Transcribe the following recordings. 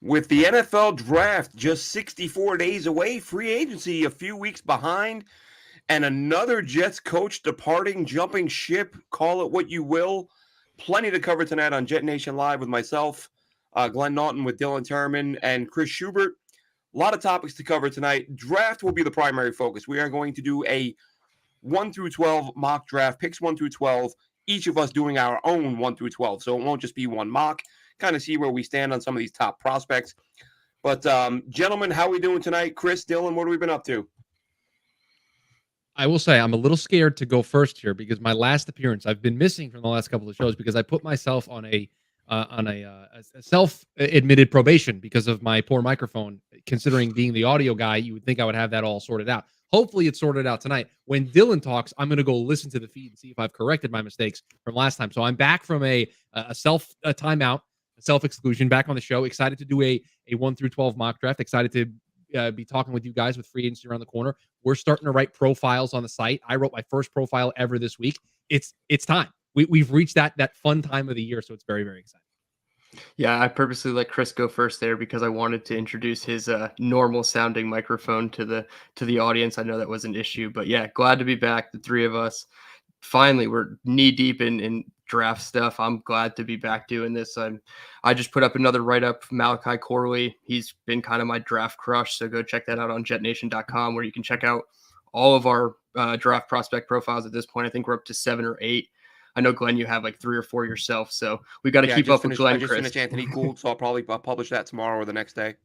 With the NFL draft just 64 days away, free agency a few weeks behind, and another Jets coach departing, jumping ship, call it what you will. Plenty to cover tonight on JetNation Live with myself, Glenn Naughton with Dylan Turman, and Chris Schubert. A lot of topics to cover tonight. Draft will be the primary focus. We are going to do a 1 through 12 mock draft, picks 1 through 12, each of us doing our own 1 through 12. So it won't just be one mock, kind of see where we stand on some of these top prospects. But, gentlemen, how are we doing tonight? Chris, Dylan, what have we been up to? I will say I'm a little scared to go first here because my last appearance I've been missing from the last couple of shows because I put myself on a self-admitted probation because of my poor microphone. Considering being the audio guy, you would think I would have that all sorted out. Hopefully, it's sorted out tonight. When Dylan talks, I'm going to go listen to the feed and see if I've corrected my mistakes from last time. So I'm back from a timeout, a self exclusion, back on the show. Excited to do a 1 through 12 mock draft. Excited to be talking with you guys with free agency around the corner. We're starting to write profiles on the site. I wrote my first profile ever this week. It's time. We've reached that fun time of the year, so it's very, very exciting. Yeah, I purposely let Chris go first there because I wanted to introduce his normal sounding microphone to the audience. I know that was an issue, but yeah, glad to be back. The three of us. Finally, we're knee deep in draft stuff. I'm glad to be back doing this. I just put up another write up, Malachi Corley. He's been kind of my draft crush, so go check that out on JetNation.com, where you can check out all of our draft prospect profiles at this point. I think we're up to 7 or 8. I know, Glenn, you have like 3 or 4 yourself, so we got to keep up with Glenn. I just finished Anthony Gould, so I'll probably publish that tomorrow or the next day.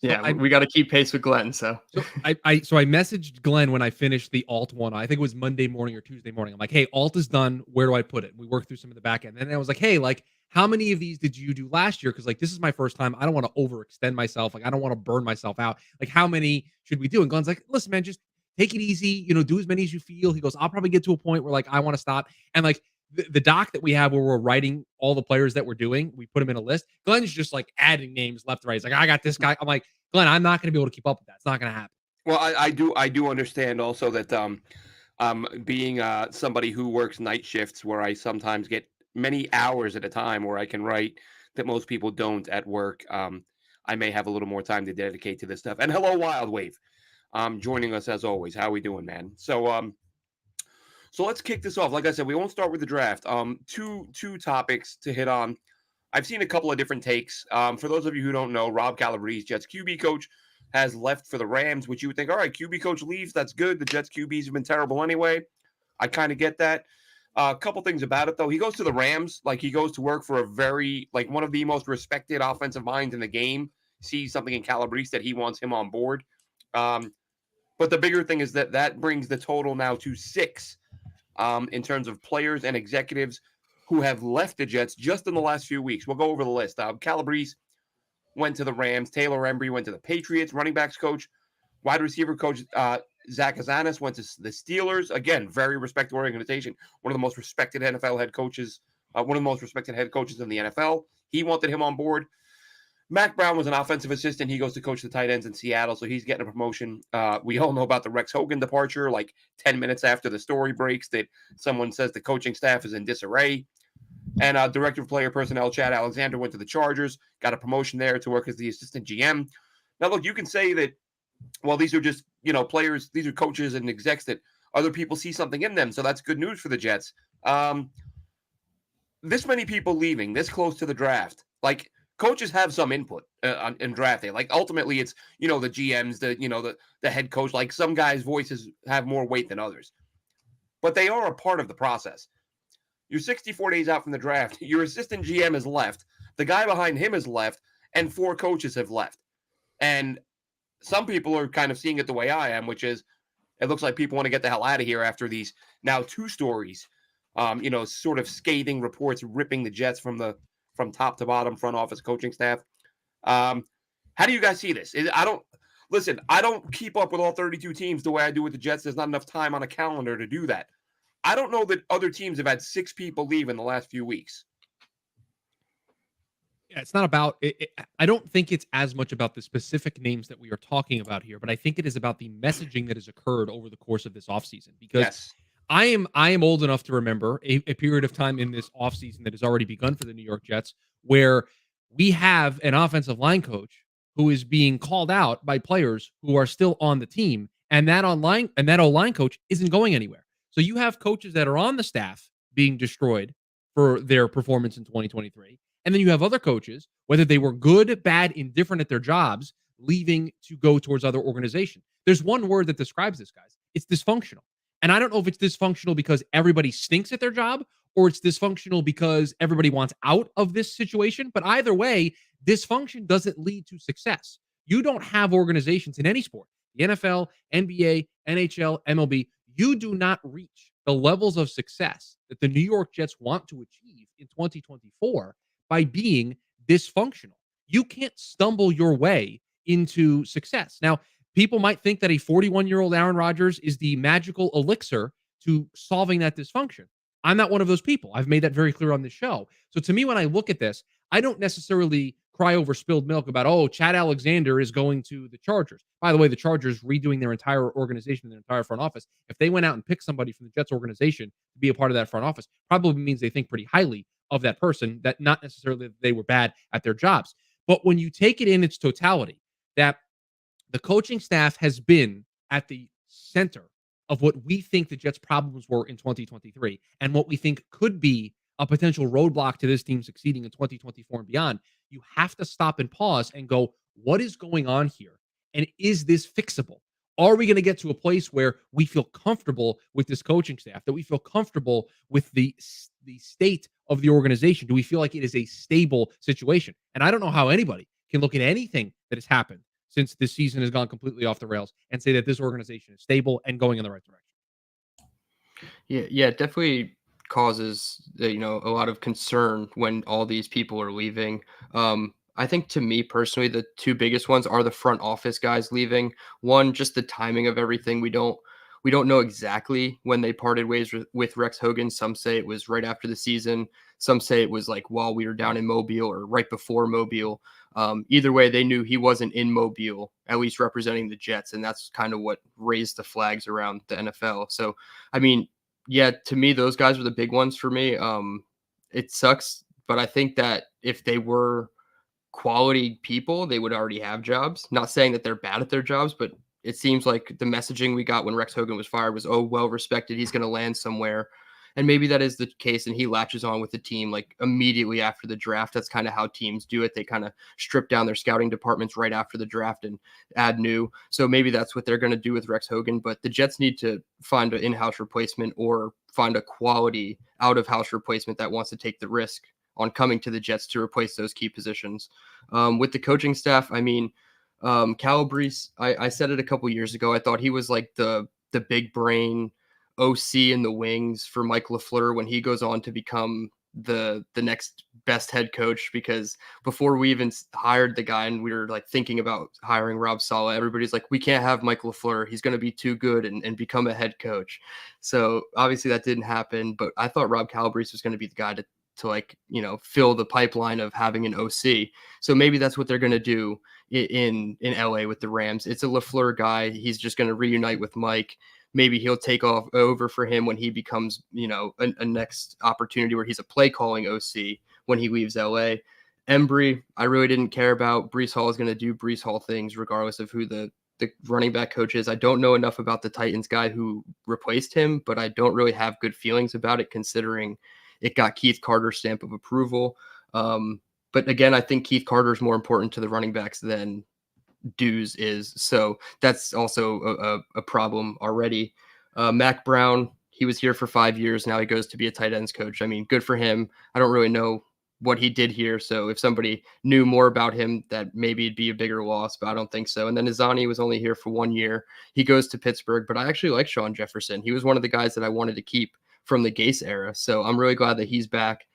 Yeah, we got to keep pace with Glenn. So I messaged Glenn when I finished the alt one. I think it was Monday morning or Tuesday morning. I'm like, hey, alt is done. Where do I put it? We worked through some of the back end. And then I was like, hey, like, how many of these did you do last year? Because like this is my first time. I don't want to overextend myself. Like I don't want to burn myself out. Like how many should we do? And Glenn's like, listen, man, just take it easy. Do as many as you feel. He goes, I'll probably get to a point where like I want to stop. And like the doc that we have where we're writing all the players that we're doing, we put them in a list. Glenn's just like adding names left to right. He's like, I got this guy. I'm like, Glenn, I'm not going to be able to keep up with that. It's not going to happen. Well, I do understand also that being somebody who works night shifts where I sometimes get many hours at a time where I can write that most people don't at work. I may have a little more time to dedicate to this stuff. And hello, Wild Wave, joining us as always. How we doing, man? So let's kick this off. Like I said, we won't start with the draft. Two topics to hit on. I've seen a couple of different takes. For those of you who don't know, Rob Calabrese, Jets QB coach, has left for the Rams, which you would think, all right, QB coach leaves. That's good. The Jets QBs have been terrible anyway. I kind of get that. A couple things about it, though. He goes to the Rams, like he goes to work for one of the most respected offensive minds in the game, sees something in Calabrese that he wants him on board. But the bigger thing is that brings the total now to 6 in terms of players and executives who have left the Jets just in the last few weeks. We'll go over the list. Calabrese went to the Rams. Taylor Embry went to the Patriots. Running backs coach, wide receiver coach Zach Azanis went to the Steelers. Again, very respected organization. One of the most respected NFL head coaches. One of the most respected head coaches in the NFL. He wanted him on board. Mac Brown was an offensive assistant. He goes to coach the tight ends in Seattle, so he's getting a promotion. We all know about the Rex Hogan departure, like 10 minutes after the story breaks that someone says the coaching staff is in disarray. And director of player personnel, Chad Alexander, went to the Chargers, got a promotion there to work as the assistant GM. Now, look, you can say that, well, these are just, players, these are coaches and execs that other people see something in them, so that's good news for the Jets. This many people leaving this close to the draft, like, coaches have some input in draft day. Like ultimately, it's the GMs, the head coach. Like some guys' voices have more weight than others, but they are a part of the process. You're 64 days out from the draft. Your assistant GM has left. The guy behind him has left, and 4 coaches have left. And some people are kind of seeing it the way I am, which is it looks like people want to get the hell out of here after these now 2 stories. Sort of scathing reports ripping the Jets from top to bottom, front office, coaching staff. How do you guys see this? I don't keep up with all 32 teams the way I do with the Jets. There's not enough time on a calendar to do that. I don't know that other teams have had 6 people leave in the last few weeks. Yeah, it's not about it. I don't think it's as much about the specific names that we are talking about here, but I think it is about the messaging that has occurred over the course of this offseason. Because yes. I am old enough to remember a period of time in this offseason that has already begun for the New York Jets where we have an offensive line coach who is being called out by players who are still on the team, and that O-line coach isn't going anywhere. So you have coaches that are on the staff being destroyed for their performance in 2023, and then you have other coaches, whether they were good, bad, indifferent at their jobs, leaving to go towards other organizations. There's one word that describes this, guys. It's dysfunctional. And I don't know if it's dysfunctional because everybody stinks at their job or it's dysfunctional because everybody wants out of this situation. But either way, dysfunction doesn't lead to success. You don't have organizations in any sport, the NFL, NBA, NHL, MLB, you do not reach the levels of success that the New York Jets want to achieve in 2024 by being dysfunctional. You can't stumble your way into success. Now, people might think that a 41-year-old Aaron Rodgers is the magical elixir to solving that dysfunction. I'm not one of those people. I've made that very clear on this show. So to me, when I look at this, I don't necessarily cry over spilled milk about, oh, Chad Alexander is going to the Chargers. By the way, the Chargers redoing their entire organization, their entire front office. If they went out and picked somebody from the Jets organization to be a part of that front office, probably means they think pretty highly of that person, that not necessarily that they were bad at their jobs. But when you take it in its totality, that the coaching staff has been at the center of what we think the Jets' problems were in 2023 and what we think could be a potential roadblock to this team succeeding in 2024 and beyond. You have to stop and pause and go, what is going on here? And is this fixable? Are we going to get to a place where we feel comfortable with this coaching staff, that we feel comfortable with the state of the organization? Do we feel like it is a stable situation? And I don't know how anybody can look at anything that has happened since this season has gone completely off the rails and say that this organization is stable and going in the right direction. Yeah, it definitely causes a lot of concern when all these people are leaving. I think to me personally, the two biggest ones are the front office guys leaving. One, just the timing of everything. We don't know exactly when they parted ways with Rex Hogan. Some say it was right after the season. Some say it was like while we were down in Mobile or right before Mobile. Either way, they knew he wasn't in Mobile, at least representing the Jets, and that's kind of what raised the flags around the NFL. So, I mean, yeah, to me, those guys were the big ones for me. It sucks, but I think that if they were quality people, they would already have jobs. Not saying that they're bad at their jobs, but it seems like the messaging we got when Rex Hogan was fired was, oh, well respected. He's going to land somewhere. And maybe that is the case. And he latches on with the team like immediately after the draft. That's kind of how teams do it. They kind of strip down their scouting departments right after the draft and add new. So maybe that's what they're going to do with Rex Hogan. But the Jets need to find an in-house replacement or find a quality out-of-house replacement that wants to take the risk on coming to the Jets to replace those key positions. With the coaching staff, I mean, Calabrese, I said it a couple years ago. I thought he was like the big brain OC in the wings for Mike LaFleur when he goes on to become the next best head coach, because before we even hired the guy and we were like thinking about hiring Rob Saleh, everybody's like, we can't have Mike LaFleur. He's going to be too good and become a head coach. So obviously that didn't happen, but I thought Rob Calabrese was going to be the guy to like, fill the pipeline of having an OC. So maybe that's what they're going to do in LA with the Rams. It's a LaFleur guy. He's just going to reunite with Mike. Maybe he'll take over for him when he becomes, a next opportunity where he's a play calling OC when he leaves LA. Embry, I really didn't care about. Brees Hall is going to do Brees Hall things regardless of who the running back coach is. I don't know enough about the Titans guy who replaced him, but I don't really have good feelings about it considering it got Keith Carter's stamp of approval. But again, I think Keith Carter is more important to the running backs than Dues is. So that's also a problem already. Mac Brown, he was here for 5 years. Now he goes to be a tight ends coach. I mean, good for him. I don't really know what he did here. So if somebody knew more about him, that maybe it'd be a bigger loss, but I don't think so. And then Izani was only here for 1 year. He goes to Pittsburgh, but I actually like Sean Jefferson. He was one of the guys that I wanted to keep from the Gase era. So I'm really glad that he's back.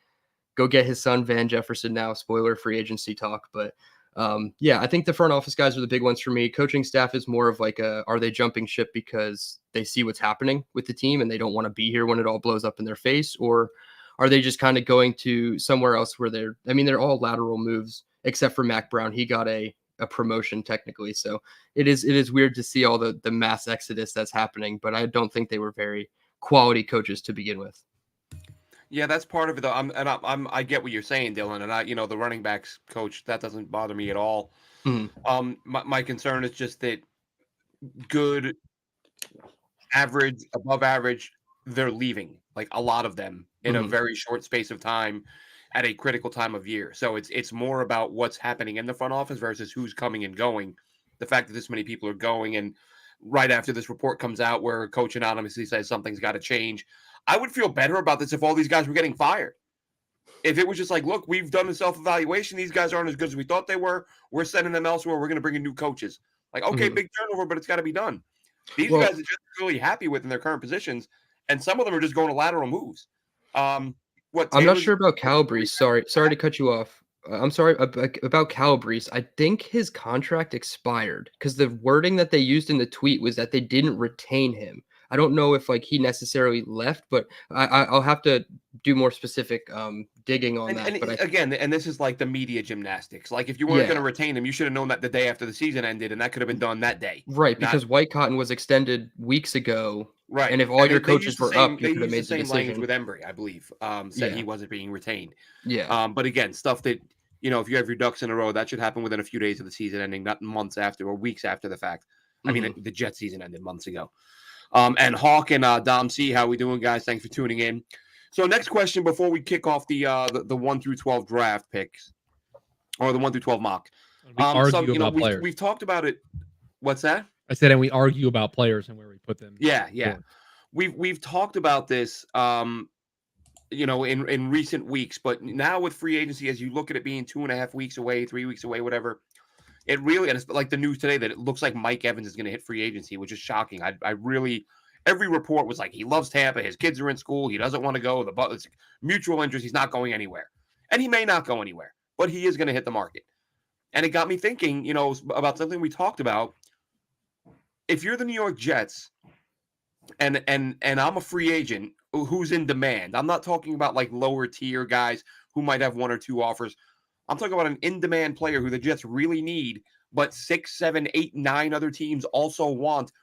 Go get his son, Van Jefferson now. Spoiler, free agency talk. But yeah, I think the front office guys are the big ones for me. Coaching staff is more of like are they jumping ship because they see what's happening with the team and they don't want to be here when it all blows up in their face? Or are they just kind of going to somewhere else where they're all lateral moves except for Mac Brown. He got a promotion technically. So it is weird to see all the mass exodus that's happening, but I don't think they were very quality coaches to begin with. Yeah, that's part of it. Though. I get what you're saying, Dylan, and the running backs coach, that doesn't bother me at all. Mhm. My concern is just that good, average, above average, they're leaving, like a lot of them in a Mhm. very short space of time at a critical time of year. So it's more about what's happening in the front office versus who's coming and going. The fact that this many people are going, and right after this report comes out where coach anonymously says something's got to change, I would feel better about this if all these guys were getting fired. If it was just like, look, we've done a self-evaluation, these guys aren't as good as we thought they were. We're sending them elsewhere. We're going to bring in new coaches. Like, okay, Mhm. big turnover, but it's got to be done. These guys Well, are just really happy with in their current positions, and some of them are just going to lateral moves. Um, what I'm not Taylor's sure about Calabrese. Sorry to cut you off. I'm sorry about Calabrese. I think his contract expired because the wording that they used in the tweet was that they didn't retain him. I don't know if like he necessarily left, but I'll have to do more specific digging on and that. But I again, and this is like the media gymnastics. Like if you weren't going to yeah, retain him, you should have known that the day after the season ended, and that could have been done that day. right, Not because White Cotton was extended weeks ago, right. and if all And your they coaches used the were same up, you they could have used the made the same language decision. with Embry, I believe. Said he Yeah, wasn't being retained. yeah. But again, stuff that if you have your ducks in a row, that should happen within a few days of the season ending, not months after or weeks after the fact. I mean, Hmm. the Jet season ended months ago. And Hawk and Dom C, how we doing, guys? Thanks for tuning in. So, next question before we kick off the 1 through 12 draft picks or the 1 through 12 mock. And we So argue about we've players. talked about it. What's that? I said, and we argue about players and where we put them Yeah, on the yeah. board. We've talked about this. In recent weeks, but now with free agency, as you look at it being 2.5 weeks away, 3 weeks away, whatever, it really, and it's like the news today that it looks like Mike Evans is going to hit free agency, which is shocking. I really, every report was like he loves Tampa, his kids are in school, he doesn't want to go. It's mutual interest, he's not going anywhere, and he may not go anywhere, but he is going to hit the market. And it got me thinking, about something we talked about. If you're the New York Jets, and I'm a free agent who's in demand. I'm not talking about like lower tier guys who might have one or two offers. I'm talking about an in-demand player who the Jets really need, but 6, 7, 8, 9 other teams also want.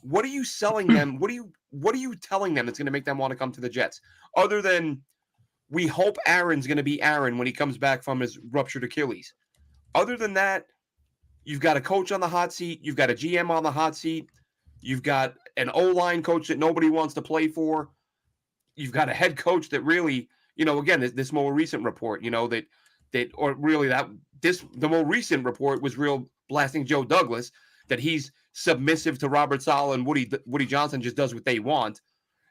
What are you selling them? What are you telling them that's going to make them want to come to the Jets? Other than we hope Aaron's going to be Aaron when he comes back from his ruptured Achilles. Other than that, you've got a coach on the hot seat. You've got a GM on the hot seat. You've got an O-line coach that nobody wants to play for. You've got a head coach that really, again, this more recent report, or really the more recent report was real blasting Joe Douglas that he's submissive to Robert Saleh and Woody Johnson just does what they want.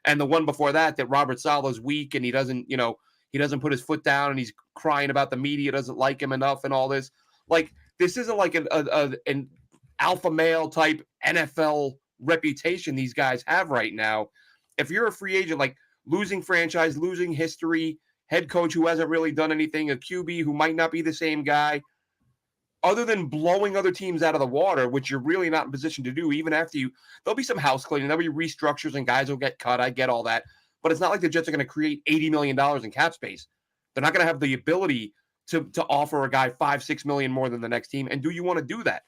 And the one before that Robert Saleh's weak and he doesn't put his foot down and he's crying about the media doesn't like him enough and all this. Like this isn't like an alpha male type NFL reputation these guys have right now. If you're a free agent, like losing franchise, losing history, head coach who hasn't really done anything, a QB who might not be the same guy, other than blowing other teams out of the water, which you're really not in position to do, even after there'll be some house cleaning, there'll be restructures and guys will get cut. I get all that. But it's not like the Jets are going to create $80 million in cap space. They're not going to have the ability to offer a guy 5-6 million more than the next team. And do you want to do that?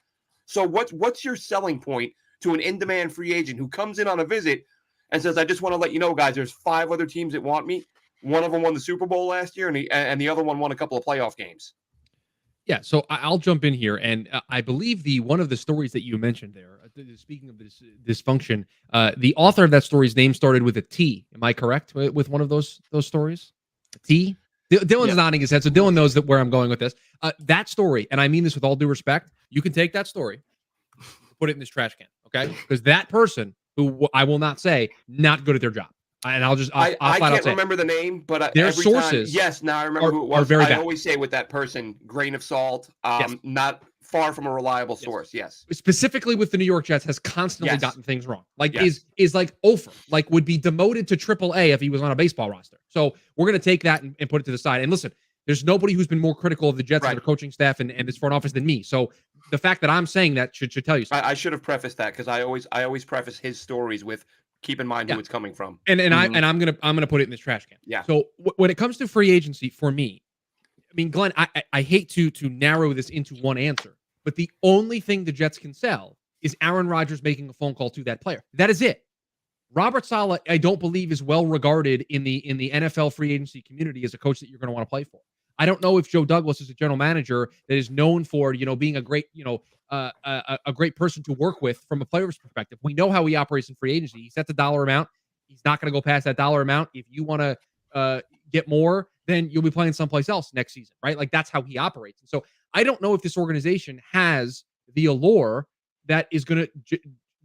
So what's your selling point to an in-demand free agent who comes in on a visit and says, I just want to let you know, guys, there's 5 other teams that want me. One of them won the Super Bowl last year, and the other one won a couple of playoff games. Yeah, so I'll jump in here, and I believe the one of the stories that you mentioned there. Speaking of this dysfunction, the author of that story's name started with a T. Am I correct with one of those stories? A T. Dylan's Yeah. nodding his head, so Dylan knows where I'm going with this. That story, and I mean this with all due respect, you can take that story, put it in this trash can, okay? Because that person, who I will not say, not good at their job, and I'll I flat out can't say it. remember the name, but Their every time, sources yes, now I remember who it are was. very I bad. always say with that person, grain of salt, Yes. not far from a reliable Yes. source. Yes. Specifically with the New York Jets, has constantly Yes. gotten things wrong. Like Yes. is like Ofer, like would be demoted to AAA if he was on a baseball roster. So we're gonna take that and put it to the side. And listen, there's nobody who's been more critical of the Jets and Right. their coaching staff and this front office than me. So the fact that I'm saying that should tell you something. I should have prefaced that because I always preface his stories with keep in mind Yeah. who it's coming from. And Mhm. I'm gonna put it in this trash can. Yeah. So when it comes to free agency, for me, I mean, Glenn, I hate to narrow this into one answer, but the only thing the Jets can sell is Aaron Rodgers making a phone call to that player. That is it. Robert Saleh, I don't believe, is well regarded in the NFL free agency community as a coach that you're going to want to play for. I don't know if Joe Douglas is a general manager that is known for, being a great, a great person to work with from a player's perspective. We know how he operates in free agency. He sets a dollar amount. He's not going to go past that dollar amount. If you want to get more, then you'll be playing someplace else next season, right? Like that's how he operates. And so I don't know if this organization has the allure that is going to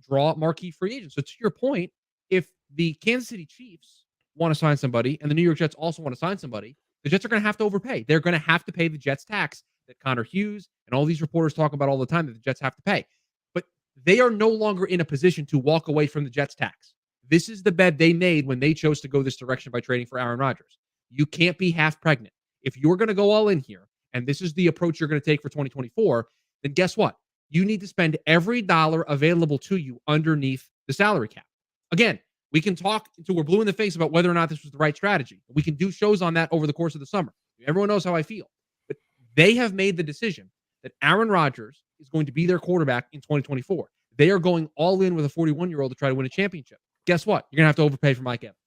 draw marquee free agents. So to your point, if the Kansas City Chiefs want to sign somebody and the New York Jets also want to sign somebody, the Jets are going to have to overpay. They're going to have to pay the Jets tax that Connor Hughes and all these reporters talk about all the time that the Jets have to pay. But they are no longer in a position to walk away from the Jets tax. This is the bet they made when they chose to go this direction by trading for Aaron Rodgers. You can't be half pregnant. If you're going to go all in here, and this is the approach you're going to take for 2024, then guess what? You need to spend every dollar available to you underneath the salary cap. Again, we can talk until we're blue in the face about whether or not this was the right strategy. We can do shows on that over the course of the summer. Everyone knows how I feel. But they have made the decision that Aaron Rodgers is going to be their quarterback in 2024. They are going all in with a 41-year-old to try to win a championship. Guess what? You're going to have to overpay for Mike Evans.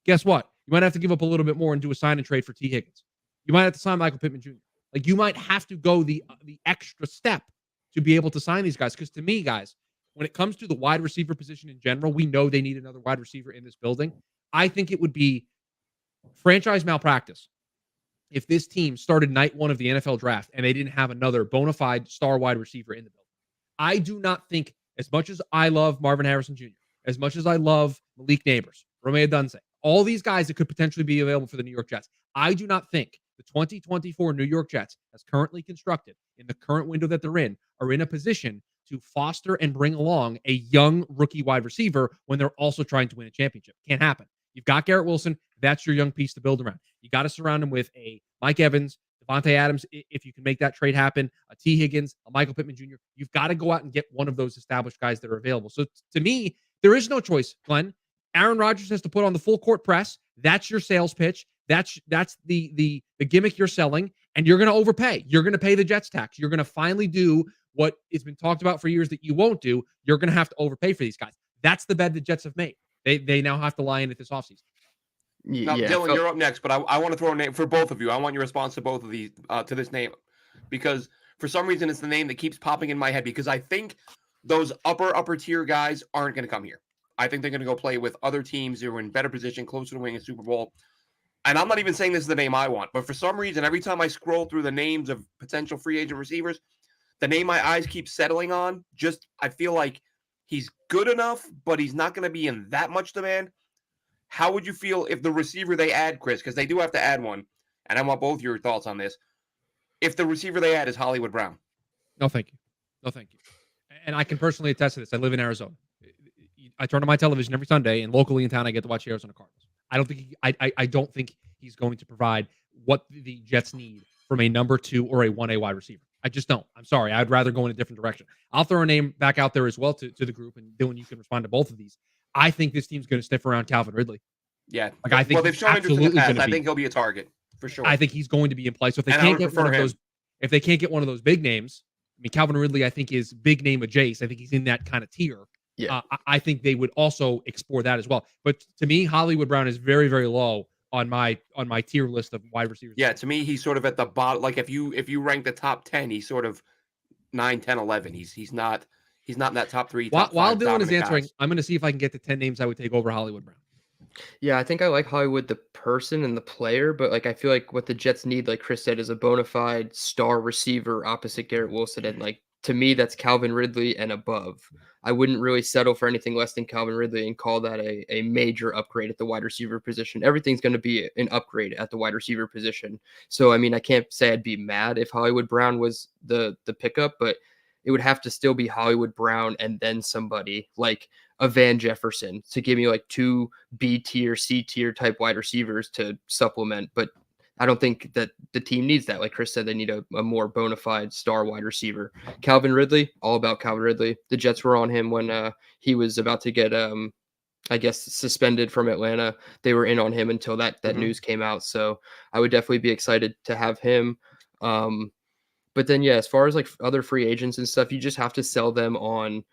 Guess what? You might have to give up a little bit more and do a sign and trade for T. Higgins. You might have to sign Michael Pittman Jr. Like you might have to go the extra step to be able to sign these guys. Because to me, guys, when it comes to the wide receiver position in general, we know they need another wide receiver in this building. I think it would be franchise malpractice if this team started night one of the NFL draft and they didn't have another bona fide star wide receiver in the building. I do not think, as much as I love Marvin Harrison Jr., as much as I love Malik Neighbors, Romeo Dunze, all these guys that could potentially be available for the New York Jets, I do not think the 2024 New York Jets, as currently constructed in the current window that they're in, are in a position to foster and bring along a young rookie wide receiver when they're also trying to win a championship. Can't happen. You've got Garrett Wilson. That's your young piece to build around. You got to surround him with a Mike Evans, Devontae Adams, if you can make that trade happen, a T. Higgins, a Michael Pittman Jr. You've got to go out and get one of those established guys that are available. So to me, there is no choice, Glenn. Aaron Rodgers has to put on the full court press. That's your sales pitch. That's the gimmick you're selling, and you're going to overpay. You're going to pay the Jets tax. You're going to finally do what has been talked about for years that you won't do. You're going to have to overpay for these guys. That's the bet the Jets have made. They now have to lie in it this offseason. Now, Dylan, you're up next, but I want to throw a name for both of you. I want your response to both of these, to this name, because for some reason it's the name that keeps popping in my head because I think those upper tier guys aren't going to come here. I think they're going to go play with other teams who are in better position, closer to winning a Super Bowl. And I'm not even saying this is the name I want, but for some reason, every time I scroll through the names of potential free agent receivers, the name my eyes keep settling on, I feel like he's good enough, but he's not going to be in that much demand. How would you feel if the receiver they add, Chris, because they do have to add one, and I want both your thoughts on this, if the receiver they add is Hollywood Brown? No, thank you. No, thank you. And I can personally attest to this. I live in Arizona. I turn on my television every Sunday, and locally in town, I get to watch the Arizona Cardinals. I don't think he's going to provide what the Jets need from a number 2 or a 1A wide receiver. I just don't. I'm sorry. I'd rather go in a different direction. I'll throw a name back out there as well to the group, and Dylan, you can respond to both of these. I think this team's going to sniff around Calvin Ridley. Yeah. Like I think well, they've shown interest in the past. I think he'll be a target for sure. I think he's going to be in play. So if they can't get one of those, if they can't get one of those big names, I mean, Calvin Ridley, I think is big name adjacent. I think he's in that kind of tier. Yeah. I think they would also explore that as well. But to me, Hollywood Brown is very, very low on my tier list of wide receivers. Yeah, to me, he's sort of at the bottom. Like if you rank the top 10, he's sort of 9, 10, 11. He's not in that top 3. While Dylan is answering, I'm going to see if I can get the 10 names I would take over Hollywood Brown. Yeah, I think I like Hollywood, the person and the player, but like I feel like what the Jets need, like Chris said, is a bona fide star receiver opposite Garrett Wilson. And like to me, that's Calvin Ridley and above. I wouldn't really settle for anything less than Calvin Ridley and call that a major upgrade at the wide receiver position. Everything's going to be an upgrade at the wide receiver position. So I mean, I can't say I'd be mad if Hollywood Brown was the pickup, but it would have to still be Hollywood Brown and then somebody like a Van Jefferson to give me like 2 B tier, C tier type wide receivers to supplement. But I don't think that the team needs that. Like Chris said, they need a more bona fide star wide receiver. Calvin Ridley, all about Calvin Ridley. The Jets were on him when he was about to get, I guess, suspended from Atlanta. They were in on him until that news came out. So I would definitely be excited to have him. But then, yeah, as far as like other free agents and stuff, you just have to sell them on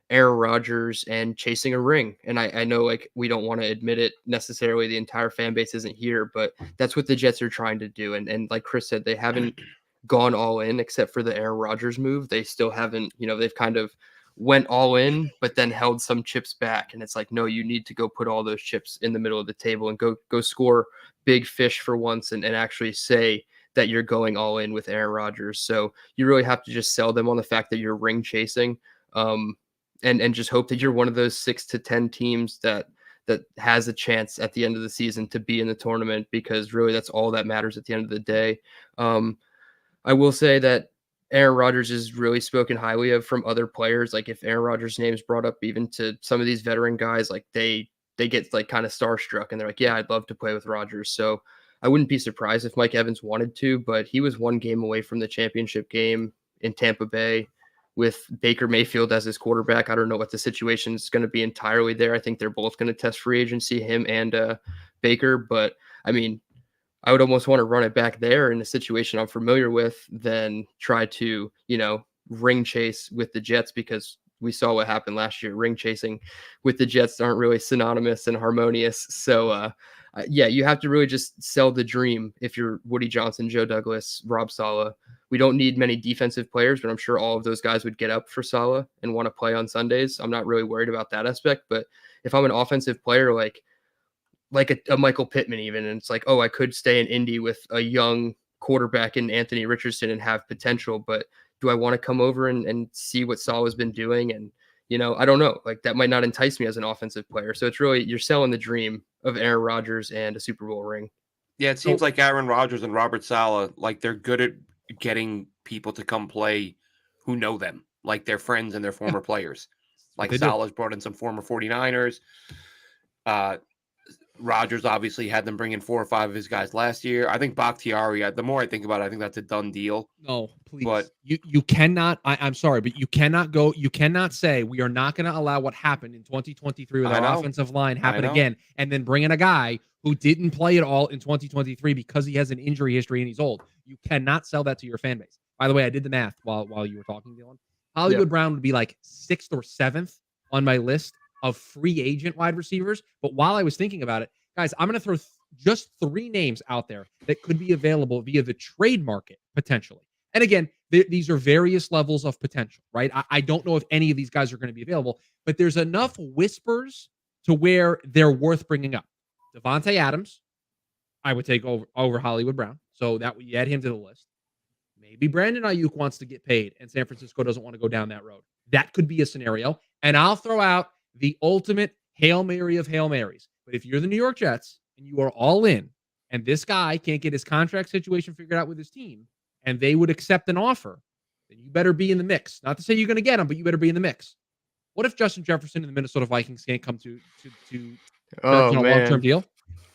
Aaron Rodgers and chasing a ring. And I know like we don't want to admit it necessarily, the entire fan base isn't here, but that's what the Jets are trying to do. And like Chris said, they haven't gone all in except for the Aaron Rodgers move. They still haven't, they've kind of went all in, but then held some chips back. And it's like, no, you need to go put all those chips in the middle of the table and go score big fish for once and actually say that you're going all in with Aaron Rodgers. So you really have to just sell them on the fact that you're ring chasing. And just hope that you're one of those 6 to 10 teams that has a chance at the end of the season to be in the tournament, because really that's all that matters at the end of the day. I will say that Aaron Rodgers is really spoken highly of from other players. Like if Aaron Rodgers' name is brought up even to some of these veteran guys, like they get like kind of starstruck and they're like, yeah, I'd love to play with Rodgers. So I wouldn't be surprised if Mike Evans wanted to, but he was one game away from the championship game in Tampa Bay with Baker Mayfield as his quarterback. I don't know what the situation is going to be entirely there. I think they're both going to test free agency, him and Baker. But I mean, I would almost want to run it back there in a situation I'm familiar with than try to, ring chase with the Jets, because we saw what happened last year. Ring chasing with the Jets aren't really synonymous and harmonious. So, yeah, you have to really just sell the dream if you're Woody Johnson, Joe Douglas, Rob Saleh. We don't need many defensive players, but I'm sure all of those guys would get up for Saleh and want to play on Sundays. I'm not really worried about that aspect. But if I'm an offensive player like a Michael Pittman even, and it's like, oh, I could stay in Indy with a young quarterback in Anthony Richardson and have potential, but do I want to come over and see what Saleh's been doing? And, I don't know, like that might not entice me as an offensive player. So it's really, you're selling the dream of Aaron Rodgers and a Super Bowl ring. Yeah, it seems like Aaron Rodgers and Robert Saleh, like they're good at getting people to come play who know them, like their friends and their former players. Like Saleh's brought in some former 49ers. Rodgers obviously had them bring in 4 or 5 of his guys last year. I think Bakhtiari, the more I think about it, I think that's a done deal. No, please. But you cannot, I'm sorry, but you cannot say we are not going to allow what happened in 2023 with our offensive line happen again, and then bring in a guy who didn't play at all in 2023 because he has an injury history and he's old. You cannot sell that to your fan base. By the way, I did the math while you were talking, Dylan. Hollywood Brown would be like 6th or 7th on my list of free agent wide receivers. But while I was thinking about it, guys, I'm going to throw just 3 names out there that could be available via the trade market potentially. And again, these are various levels of potential, right? I don't know if any of these guys are going to be available, but there's enough whispers to where they're worth bringing up. Devontae Adams, I would take over Hollywood Brown. So that would add him to the list. Maybe Brandon Ayuk wants to get paid and San Francisco doesn't want to go down that road. That could be a scenario. And I'll throw out the ultimate Hail Mary of Hail Marys. But if you're the New York Jets and you are all in and this guy can't get his contract situation figured out with his team and they would accept an offer, then you better be in the mix. Not to say you're going to get him, but you better be in the mix. What if Justin Jefferson and the Minnesota Vikings can't come to a long-term deal?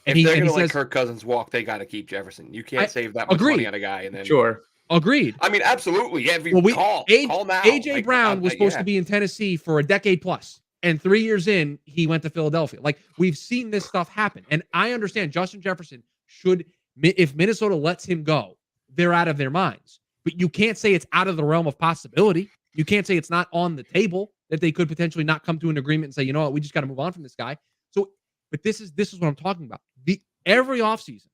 And if they're going to let Kirk Cousins walk, they got to keep Jefferson. You can't save that much money on a guy. And then Agreed. I mean, absolutely. Yeah, call now. A.J. Brown was supposed to be in Tennessee for a decade plus. And 3 years in, he went to Philadelphia. Like, we've seen this stuff happen. And I understand Justin Jefferson should, if Minnesota lets him go, they're out of their minds. But you can't say it's out of the realm of possibility. You can't say it's not on the table, that they could potentially not come to an agreement and say, you know what, we just got to move on from this guy. So, but this is what I'm talking about. Every offseason,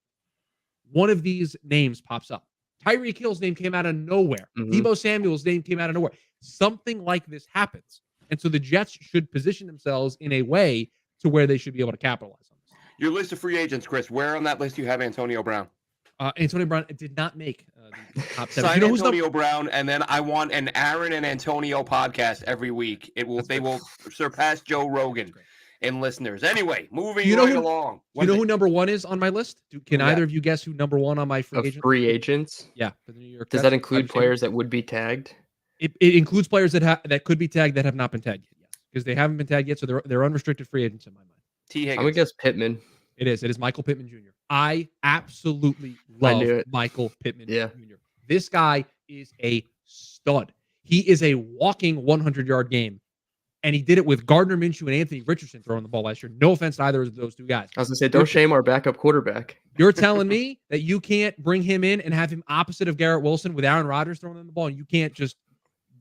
one of these names pops up. Tyreek Hill's name came out of nowhere. Deebo Samuel's name came out of nowhere. Something like this happens. And so the Jets should position themselves in a way to where they should be able to capitalize on this. Your list of free agents, Chris, where on that list do you have Antonio Brown? Antonio Brown did not make the top 7. Sign Antonio Brown, and then I want an Aaron and Antonio podcast every week. They will surpass Joe Rogan in listeners. Anyway, moving along. You know who number 1 is on my list? Can either of you guess who number 1 on my free agents? Yeah, for the New York. Does that include players that would be tagged? It includes players that could be tagged that have not been tagged yet, because they haven't been tagged yet, so they're unrestricted free agents in my mind. T. Higgins. I'm gonna guess Pittman. It is Michael Pittman Jr. I absolutely love Michael Pittman Jr. This guy is a stud. He is a walking 100-yard game, and he did it with Gardner Minshew and Anthony Richardson throwing the ball last year. No offense to either of those 2 guys. I was gonna say, don't shame our backup quarterback. You're telling me that you can't bring him in and have him opposite of Garrett Wilson with Aaron Rodgers throwing the ball, and you can't just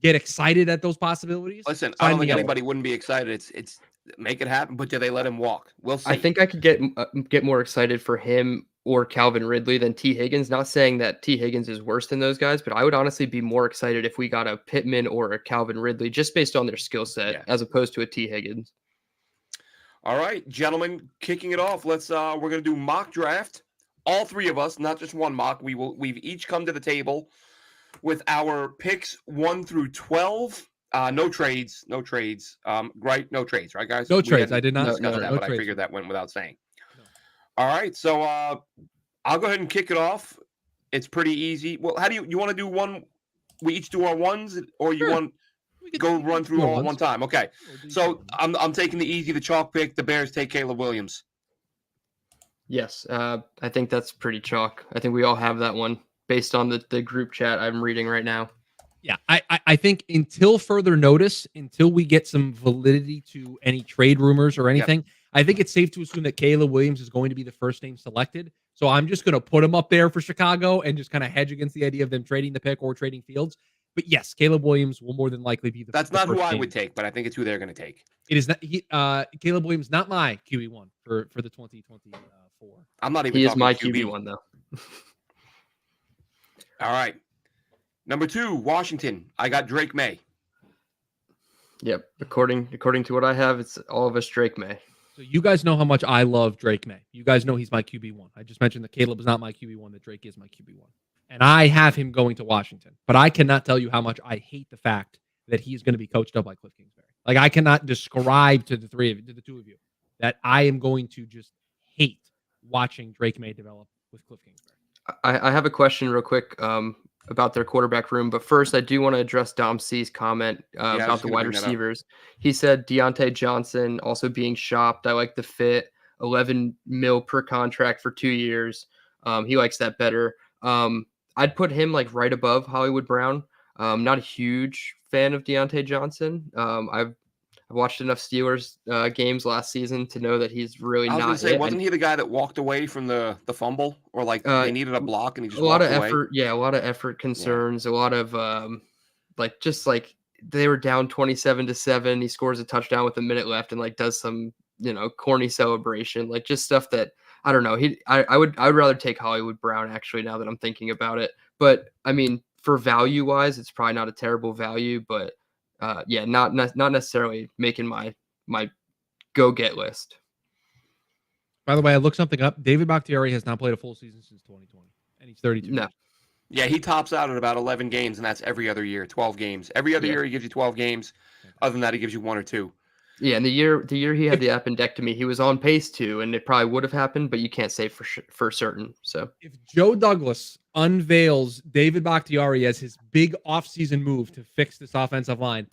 get excited at those possibilities, Listen, I don't sign think me up. anybody wouldn't be excited. It's make it happen, but do they let him walk? We'll I see. think I could get more excited for him or Calvin Ridley than T. Higgins. Not saying that T. Higgins is worse than those guys, but I would honestly be more excited if we got a Pittman or a Calvin Ridley just based on their skill set Yeah. as opposed to a T. Higgins. All right, gentlemen, kicking it off. We're gonna do mock draft. All three of us, not just one mock. We've each come to the table with our picks 1 through 12. No trades, no trades. Right, no trades, right, guys? No We trades. I hadn't did not. No, discussed no, that, No but I trades. figured that went without saying. No. All right, so I'll go ahead and kick it off. It's pretty easy. Well, how do you want to do one? We each do our ones, or you Sure. want go We run could through do all at ones. one time? Okay. We'll do So ones. I'm taking the easy, the chalk pick. The Bears take Caleb Williams. Yes, I think that's pretty chalk. I think we all have that one based on the group chat I'm reading right now. Yeah, I think until further notice, until we get some validity to any trade rumors or anything, I think it's safe to assume that Caleb Williams is going to be the first name selected. So I'm just going to put him up there for Chicago and just kind of hedge against the idea of them trading the pick or trading Fields. But yes, Caleb Williams will more than likely be the That's not who first I name. would take, but I think it's who they're going to take. It is not Caleb Williams, not my QB1 for the 2024. I'm not even He is talking my QB. QB1 though. All right. Number 2, Washington. I got Drake May. Yep. According to what I have, it's all of us Drake May. So you guys know how much I love Drake May. You guys know he's my QB1. I just mentioned that Caleb is not my QB1, that Drake is my QB1. And I have him going to Washington. But I cannot tell you how much I hate the fact that he's going to be coached up by Cliff Kingsbury. Like, I cannot describe to the two of you, that I am going to just hate watching Drake May develop with Cliff Kingsbury. I have a question real quick about their quarterback room, but first I do want to address Dom C's comment I was about just the gonna wide bring that up. receivers. He said Deontay Johnson also being shopped. I like the fit, 11 mil per contract for 2 years. He likes that better. I'd put him like right above Hollywood Brown. Not a huge fan of Deontay Johnson. I've watched enough Steelers games last season to know that he's really I was going not to say, it. wasn't he the guy that walked away from the fumble, or like they needed a block and he just a lot walked of away? effort. Yeah, a lot of effort concerns. A lot of like they were down 27-7. He scores a touchdown with a minute left and like does some corny celebration, like just stuff that I don't know. I would rather take Hollywood Brown actually now that I'm thinking about it. But I mean, for value wise, it's probably not a terrible value, but yeah, not necessarily making my go get list. By the way, I looked something up. David Bakhtiari has not played a full season since 2020, and he's 32 No. years. Yeah, he tops out at about 11 games, and that's every other year, 12 games. Every other year, he gives you 12 games. Other than that, he gives you 1 or 2. Yeah, and the year he had the appendectomy, he was on pace to, and it probably would have happened, but you can't say for certain. So If Joe Douglas unveils David Bakhtiari as his big offseason move to fix this offensive line,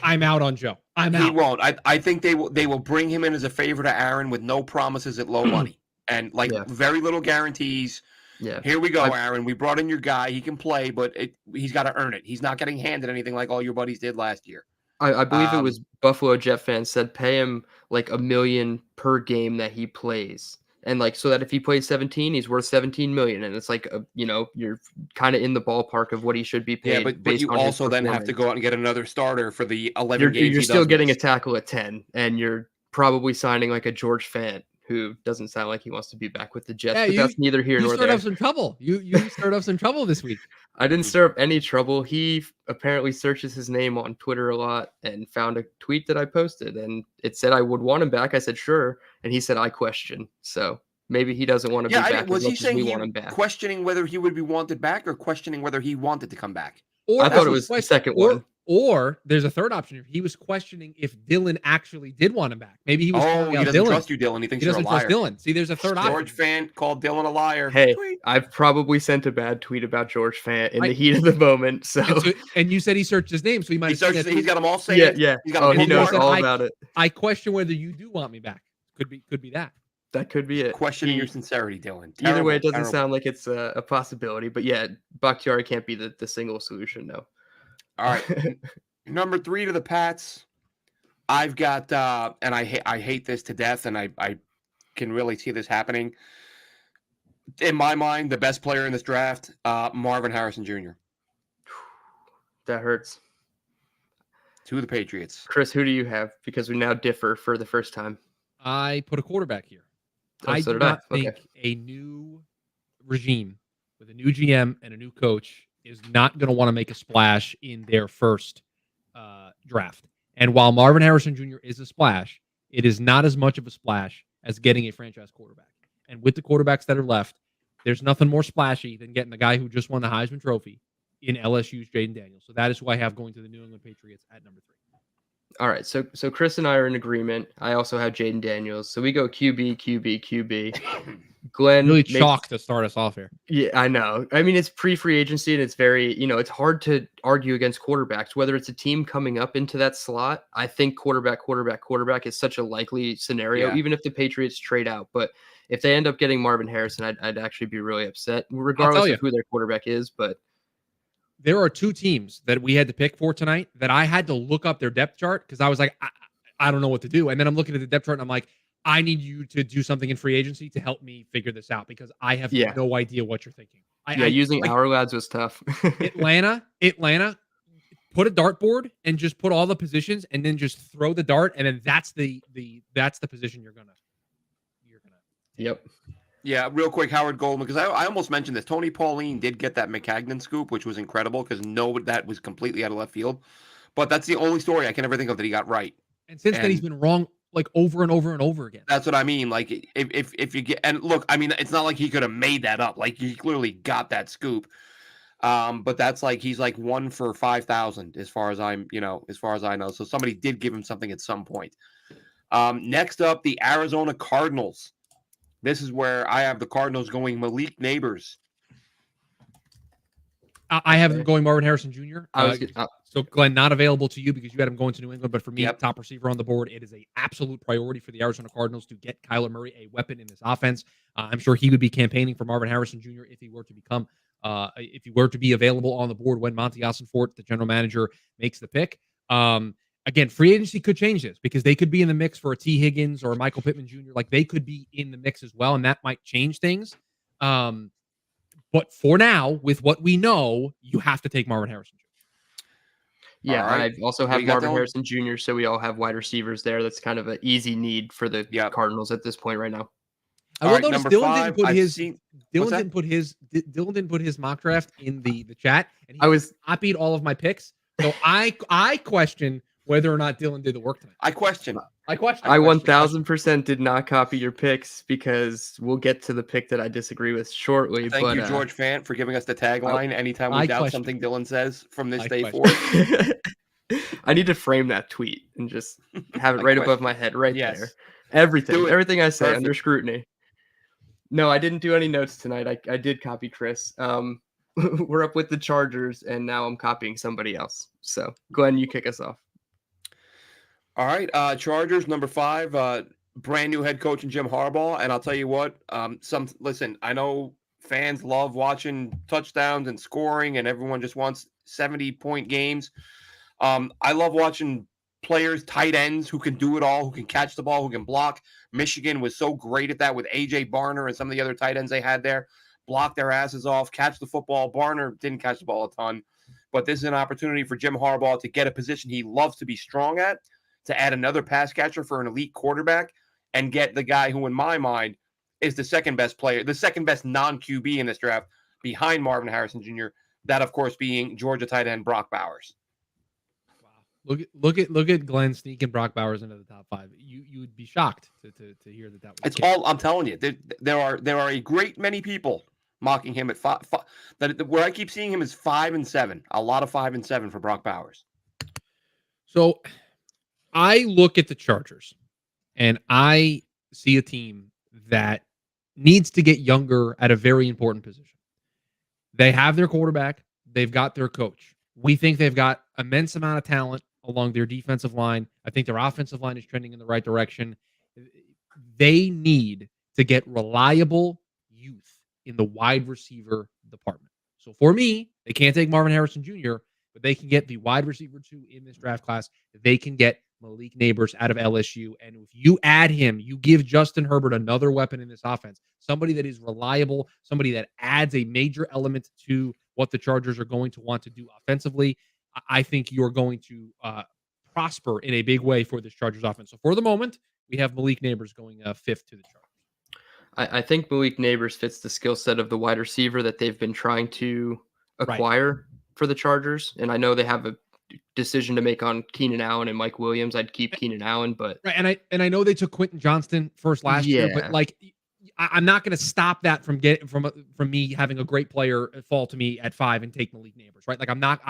I'm out on Joe. I'm out. He won't. I think they will bring him in as a favor to Aaron with no promises at low money and very little guarantees. Yeah. Here we go, Aaron. We brought in your guy. He can play, but he's got to earn it. He's not getting handed anything like all your buddies did last year. I believe it was Buffalo Jet fans said pay him like $1 million per game that he plays. And like, so that if he plays 17, he's worth 17 million. And it's like, you're kind of in the ballpark of what he should be paid. Yeah, but you also then have to go out and get another starter for the 11 games. You're still getting a tackle at 10, and you're probably signing like a George Fant, who doesn't sound like he wants to be back with the Jets. Yeah, but that's neither here nor there. You stirred up some trouble. You stirred up some trouble this week. I didn't stir up any trouble. He apparently searches his name on Twitter a lot and found a tweet that I posted, and it said I would want him back. I said sure, and he said I question. So maybe he doesn't want to be back. Was he saying we want him back? Questioning whether he would be wanted back, or questioning whether he wanted to come back? I thought it was the second one. Or there's a third option here. He was questioning if Dylan actually did want him back. Maybe he was calling out he doesn't Dylan. trust you, Dylan. He thinks He doesn't you're a liar. trust Dylan. See, there's a third option. George Fant called Dylan a liar. Hey, I've probably sent a bad tweet about George Fant in the heat of the moment. So, and you said he searched his name, so he might. He's got them all saved. Yeah. He's got he knows all about it. I question whether you do want me back. Could be that. That could be it. Questioning your sincerity, Dylan. Either way, it doesn't sound like it's a possibility. But yeah, Bakhtiari can't be the single solution. No. All right. Number 3 to the Pats. I've got, and I hate this to death, and I can really see this happening. In my mind, the best player in this draft, Marvin Harrison Jr. That hurts. To the Patriots. Chris, who do you have? Because we now differ for the first time. I put a quarterback here. Oh, I so do did I. not Okay. think a new regime with a new GM and a new coach is not going to want to make a splash in their first draft. And while Marvin Harrison Jr. is a splash, it is not as much of a splash as getting a franchise quarterback. And with the quarterbacks that are left, there's nothing more splashy than getting the guy who just won the Heisman Trophy in LSU's Jaden Daniels. So that is who I have going to the New England Patriots at number 3. All right. So Chris and I are in agreement. I also have Jaden Daniels. So we go QB, QB, QB. Glenn Really makes chalk to start us off here. Yeah, I know. I mean, it's pre-free agency and it's very, it's hard to argue against quarterbacks, whether it's a team coming up into that slot. I think quarterback is such a likely scenario, Yeah. even if the Patriots trade out. But if they end up getting Marvin Harrison, I'd actually be really upset, I'll regardless tell you. of who their quarterback is. But There are 2 teams that we had to pick for tonight that I had to look up their depth chart because I was like, I don't know what to do. And then I'm looking at the depth chart and I'm like, I need you to do something in free agency to help me figure this out because I have yeah, no idea what you're thinking. using Like our lads was tough. Atlanta, put a dartboard and just put all the positions and then just throw the dart and then that's the position you're gonna take. Yep. Yeah, real quick, Howard Goldman, because I almost mentioned this. Tony Pauline did get that McCagnon scoop, which was incredible because that was completely out of left field. But that's the only story I can ever think of that he got right. And since then, he's been wrong like over and over and over again. That's what I mean. Like if you get, and look, I mean, it's not like he could have made that up. Like he clearly got that scoop. But that's like he's like 1 for 5,000 as far as I know. So somebody did give him something at some point. Next up, the Arizona Cardinals. This is where I have the Cardinals going Malik Neighbors. I have them going Marvin Harrison Jr. I So Glenn, not available to you because you had him going to New England, but for me, Yep. top receiver on the board, it is an absolute priority for the Arizona Cardinals to get Kyler Murray a weapon in this offense. I'm sure he would be campaigning for Marvin Harrison Jr. if he were to be available on the board when Monty Ossenfort, the general manager, makes the pick. Again, free agency could change this because they could be in the mix for a T. Higgins or a Michael Pittman Jr. Like they could be in the mix as well, and that might change things. But for now, with what we know, you have to take Marvin Harrison Jr. Yeah, right. I also have you got, Marvin Dylan? Harrison Jr., so we all have wide receivers there. That's kind of an easy need for the Cardinals at this point right now. I will notice Dylan didn't put his mock draft in the chat, and he copied all of my picks. So I question whether or not Dylan did the work tonight. I question. I 1000% did not copy your picks because we'll get to the pick that I disagree with shortly. Thank you, George Fant, for giving us the tagline anytime we doubt something Dylan says from this day forward. I need to frame that tweet and just have it right above my head there. Everything I say under scrutiny. No, I didn't do any notes tonight. I did copy Chris. We're up with the Chargers, and now I'm copying somebody else. So, Glenn, you kick us off. All right, Chargers number 5, brand new head coach in Jim Harbaugh, and I'll tell you what. Listen, I know fans love watching touchdowns and scoring, and everyone just wants 70-point games. I love watching players, tight ends who can do it all, who can catch the ball, who can block. Michigan was so great at that with A.J. Barner and some of the other tight ends they had there. Block their asses off, catch the football. Barner didn't catch the ball a ton, but this is an opportunity for Jim Harbaugh to get a position he loves to be strong at, to add another pass catcher for an elite quarterback, and get the guy who, in my mind, is the second best player, the second best non-QB in this draft, behind Marvin Harrison Jr., that, of course, being Georgia tight end Brock Bowers. Wow. Look at Glenn sneaking Brock Bowers into the top 5. You would be shocked to hear that was it's all I'm telling you. There are a great many people mocking him at 5. Where I keep seeing him is 5 and 7. A lot of 5 and 7 for Brock Bowers. So I look at the Chargers and I see a team that needs to get younger at a very important position. They have their quarterback. They've got their coach. We think they've got immense amount of talent along their defensive line. I think their offensive line is trending in the right direction. They need to get reliable youth in the wide receiver department. So for me, they can't take Marvin Harrison Jr., but they can get the wide receiver 2 in this draft class. They can get Malik Neighbors out of LSU. And if you add him, you give Justin Herbert another weapon in this offense, somebody that is reliable, somebody that adds a major element to what the Chargers are going to want to do offensively. I think you're going to prosper in a big way for this Chargers offense. So for the moment, we have Malik Neighbors going fifth to the Chargers. I think Malik Neighbors fits the skill set of the wide receiver that they've been trying to Right. acquire for the Chargers. And I know they have a decision to make on Keenan Allen and Mike Williams. I'd keep Keenan Allen, but Right, and I know they took Quentin Johnston first last year, but yeah, like I'm not going to stop that from getting from me having a great player fall to me at 5 and take Malik Neighbors, right? Like I'm not.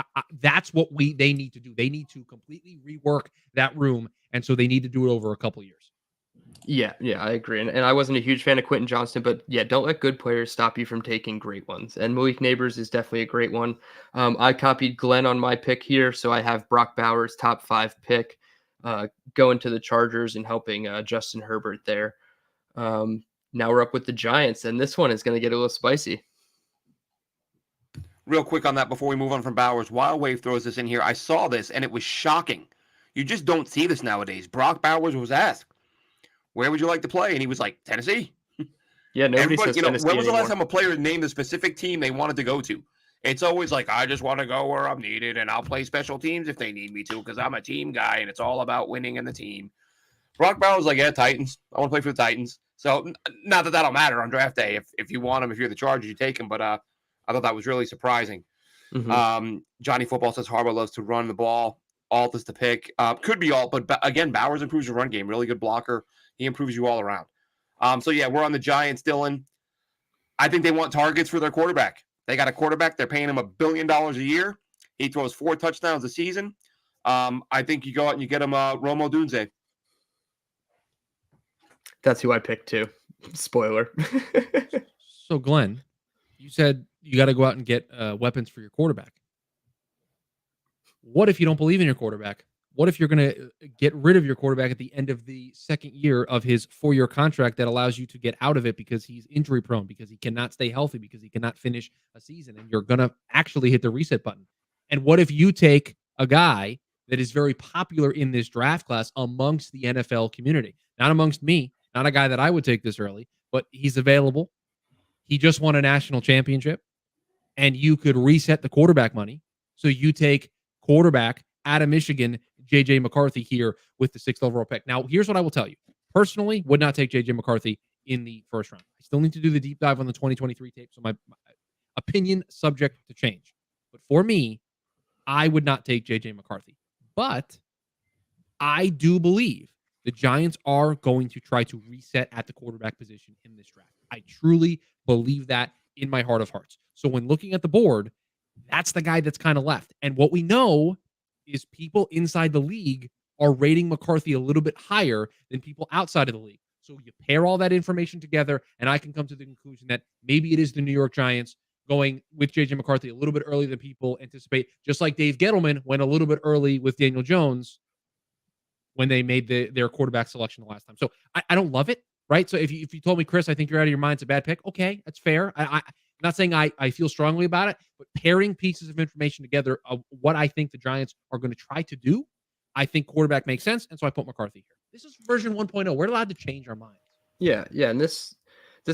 That's what they need to do. They need to completely rework that room, and so they need to do it over a couple years. yeah, I agree. And I wasn't a huge fan of Quentin Johnston, but yeah, don't let good players stop you from taking great ones. And Malik Neighbors is definitely a great one. I copied Glenn on my pick here, so I have Brock Bowers top 5 pick, going to the Chargers and helping Justin Herbert there. Now we're up with the Giants, and this one is going to get a little spicy. Real quick on that before we move on from Bowers, Wild Wave throws this in here. I saw this and it was shocking. You just don't see this nowadays. Brock Bowers was asked, "Where would you like to play?" And he was like, "Tennessee." Yeah, nobody Everybody, says Tennessee when was the last anymore. time a player named a specific team they wanted to go to? It's always like, "I just want to go where I'm needed, and I'll play special teams if they need me to, because I'm a team guy, and it's all about winning and the team." Brock Bowers was like, "Yeah, Titans. I want to play for the Titans." So, not that that'll matter on draft day. If you want him, if you're the Chargers, you take him. But I thought that was really surprising. Johnny Football says Harbaugh loves to run the ball. Alt is the pick. Could be Alt, but again, Bowers improves your run game. Really good blocker. He improves you all around. So yeah, we're on the Giants, Dylan. I think they want targets for their quarterback. They got a quarterback. They're paying him $1 billion a year. He throws 4 touchdowns a season. I think you go out and you get him Romo Dunze. That's who I picked too. Spoiler. So Glenn, you said you got to go out and get weapons for your quarterback. What if you don't believe in your quarterback? What if you're going to get rid of your quarterback at the end of the second year of his 4-year contract that allows you to get out of it because he's injury prone, because he cannot stay healthy, because he cannot finish a season, and you're going to actually hit the reset button? And what if you take a guy that is very popular in this draft class amongst the NFL community, not amongst me, not a guy that I would take this early, but he's available. He just won a national championship, and you could reset the quarterback money. So you take quarterback out of Michigan, J.J. McCarthy here with the 6th overall pick. Now, here's what I will tell you. Personally, would not take J.J. McCarthy in the first round. I still need to do the deep dive on the 2023 tape, so my opinion subject to change. But for me, I would not take J.J. McCarthy. But I do believe the Giants are going to try to reset at the quarterback position in this draft. I truly believe that in my heart of hearts. So when looking at the board, that's the guy that's kind of left. And what we know is people inside the league are rating McCarthy a little bit higher than people outside of the league. So you pair all that information together, and I can come to the conclusion that maybe it is the New York Giants going with J.J. McCarthy a little bit earlier than people anticipate, just like Dave Gettleman went a little bit early with Daniel Jones when they made their quarterback selection the last time. So I don't love it, right? So if you told me, Chris, I think you're out of your mind, it's a bad pick. Okay, that's fair. I'm not saying I feel strongly about it, but pairing pieces of information together of what I think the Giants are going to try to do, I think quarterback makes sense, and so I put McCarthy here. This is version 1.0. We're allowed to change our minds. Yeah, and this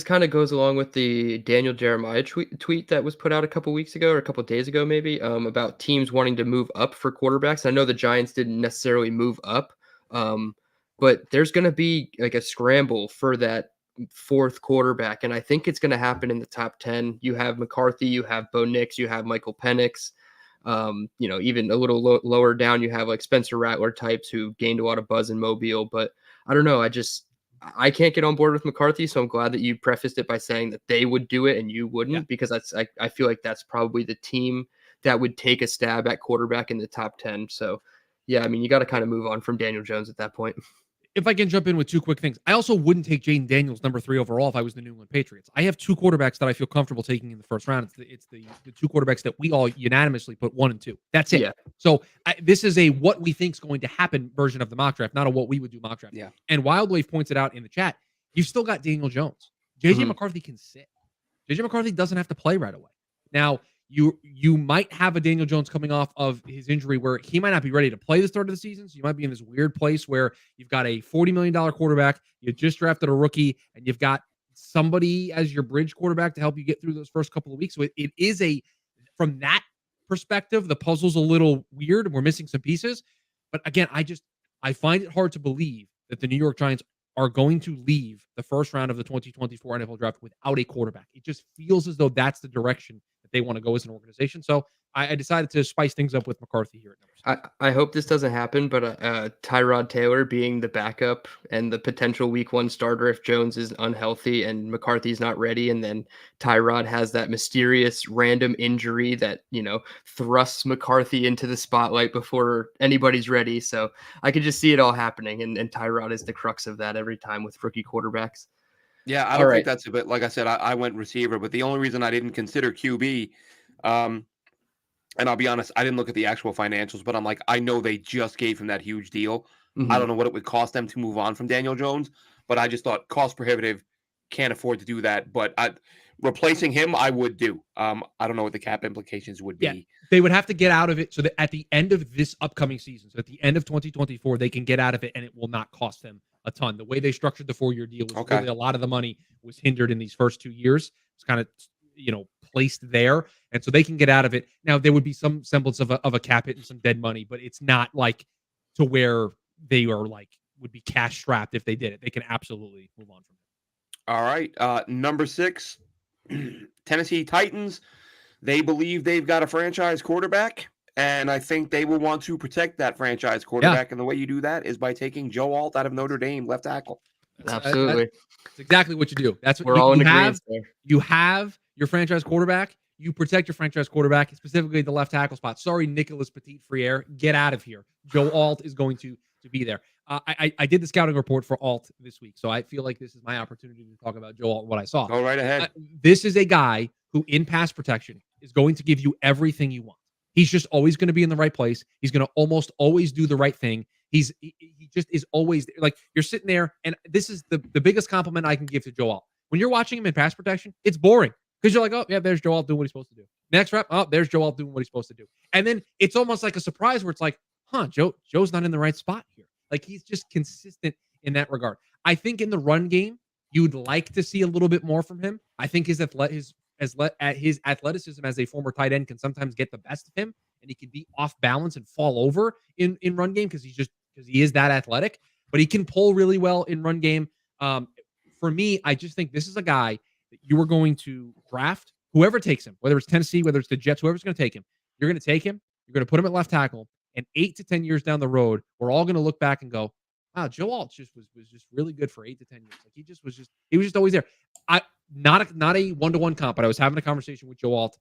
kind of goes along with the Daniel Jeremiah tweet that was put out a couple weeks ago or a couple days ago, maybe, about teams wanting to move up for quarterbacks. I know the Giants didn't necessarily move up, but there's going to be like a scramble for that 4th quarterback, and I think it's going to happen in the top 10. You have McCarthy, you have Bo Nix, you have Michael Penix. Even a little lower down, you have like Spencer Rattler types who gained a lot of buzz in Mobile. But I don't know. I can't get on board with McCarthy, so I'm glad that you prefaced it by saying that they would do it and you wouldn't, because I feel like that's probably the team that would take a stab at quarterback in the top 10. So, yeah, I mean, you got to kind of move on from Daniel Jones at that point. If I can jump in with 2 quick things, I also wouldn't take Jaden Daniels number 3 overall if I was the New England Patriots. I have 2 quarterbacks that I feel comfortable taking in the first round. It's the 2 quarterbacks that we all unanimously put 1 and 2. That's it. Yeah. So this is a what we think is going to happen version of the mock draft, not a what we would do mock draft. Yeah. And Wildwave points it out in the chat. You've still got Daniel Jones. JJ McCarthy can sit. JJ McCarthy doesn't have to play right away. Now, you might have a Daniel Jones coming off of his injury where he might not be ready to play the start of the season. So you might be in this weird place where you've got a $40 million quarterback, you just drafted a rookie, and you've got somebody as your bridge quarterback to help you get through those first couple of weeks. So it is from that perspective, the puzzle's a little weird. We're missing some pieces. But again, I find it hard to believe that the New York Giants are going to leave the first round of the 2024 NFL draft without a quarterback. It just feels as though that's the direction that they want to go as an organization. So I decided to spice things up with McCarthy here at number 6. I hope this doesn't happen, but Tyrod Taylor being the backup and the potential week 1 starter if Jones is unhealthy and McCarthy's not ready, and then Tyrod has that mysterious random injury that, thrusts McCarthy into the spotlight before anybody's ready. So I could just see it all happening, and Tyrod is the crux of that every time with rookie quarterbacks. Yeah, I All don't think right. that's a bit. Like I said, I went receiver, but the only reason I didn't consider QB, and I'll be honest, I didn't look at the actual financials, but I'm like, I know they just gave him that huge deal. I Mhm. don't know what it would cost them to move on from Daniel Jones, but I just thought cost prohibitive, can't afford to do that. But replacing him, I would do. I don't know what the cap implications would Yeah, be. they would have to get out of it so that at the end of this upcoming season, so at the end of 2024, they can get out of it and it will not cost them a ton. The way they structured the 4-year deal was Okay. really a lot of the money was hindered in these first 2 years. It's kind of, placed there. And so they can get out of it. Now, there would be some semblance of a cap hit and some dead money, but it's not like to where they are like would be cash strapped if they did it. They can absolutely move on from it. All right. Number 6, Tennessee Titans. They believe they've got a franchise quarterback, and I think they will want to protect that franchise Yeah, quarterback. And the way you do that is by taking Joe Alt out of Notre Dame, left tackle. Absolutely. that's exactly what you do. That's what We're all in you agreement have. there. You have your franchise quarterback. You protect your franchise quarterback, specifically the left tackle spot. Sorry, Nicholas Petit Friere, get out of here. Joe Alt is going to be there. I did the scouting report for Alt this week, so I feel like this is my opportunity to talk about Joe Alt, what I saw. Go right ahead. This is a guy who, in pass protection, is going to give you everything you want. He's just always going to be in the right place. He's going to almost always do the right thing. He just is always like you're sitting there, and this is the biggest compliment I can give to Joe Alt. When you're watching him in pass protection, it's boring because you're like, oh yeah, there's Joe Alt doing what he's supposed to do. Next rep, oh there's Joe Alt doing what he's supposed to do, and then it's almost like a surprise where it's like, Joe's not in the right spot here. Like he's just consistent in that regard. I think in the run game, you'd like to see a little bit more from him. I think his athleticism as a former tight end can sometimes get the best of him, and he can be off balance and fall over in run game because he is that athletic. But he can pull really well in run game. For me, I just think this is a guy that you are going to draft. Whoever takes him, whether it's Tennessee, whether it's the Jets, whoever's going to take him, you're going to take him. You're going to put him at left tackle, and 8 to 10 years down the road, we're all going to look back and go, wow, Joe Alt was just really good for 8 to 10 years. Like he was just always there. Not a one-to-one comp, but I was having a conversation with Joe Alt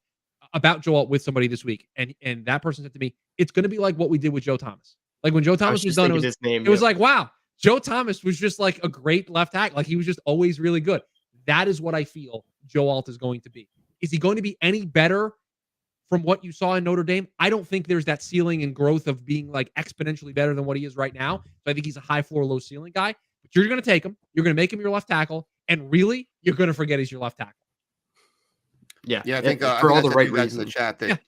about Joe Alt with somebody this week, and that person said to me, it's going to be like what we did with Joe Thomas. Like when Joe Thomas was done, it was like, wow, Joe Thomas was just like a great left tackle. Like he was just always really good. That is what I feel Joe Alt is going to be. Is he going to be any better from what you saw in Notre Dame? I don't think there's that ceiling and growth of being like exponentially better than what he is right now. So I think he's a high floor, low ceiling guy. But you're going to take him. You're going to make him your left tackle. And really, you're going to forget he's your left tackle. Yeah. Yeah, I think for all I the said to right you guys in the reasons. chat that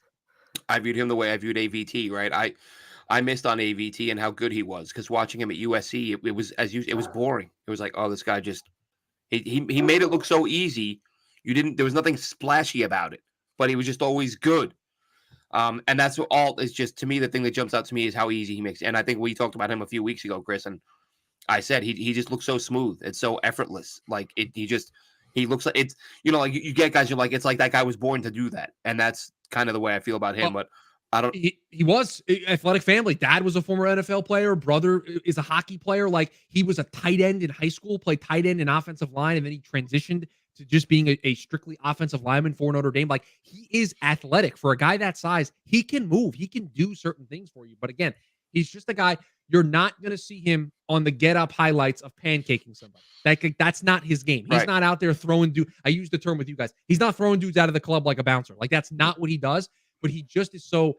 I viewed him the way I viewed AVT, right? I missed on AVT and how good he was because watching him at USC, it was it was boring. It was like, oh, this guy just he made it look so easy. There was nothing splashy about it, but he was just always good. And that's what Alt is just to me. The thing that jumps out to me is how easy he makes. And I think we talked about him a few weeks ago, Chris, and I said he just looks so smooth. It's so effortless. Like he looks like it's like you get guys you're like it's like that guy was born to do that, and that's kind of the way I feel about him. Well, but I don't. He was athletic family. Dad was a former NFL player. Brother is a hockey player. Like he was a tight end in high school, played tight end in offensive line, and then he transitioned to just being a strictly offensive lineman for Notre Dame. Like he is athletic for a guy that size. He can move. He can do certain things for you. But again, he's just a guy. You're not going to see him on the get up highlights of pancaking somebody. That's not his game. He's not out there throwing I use the term with you guys. He's not throwing dudes out of the club like a bouncer. Like that's not what he does. But he just is so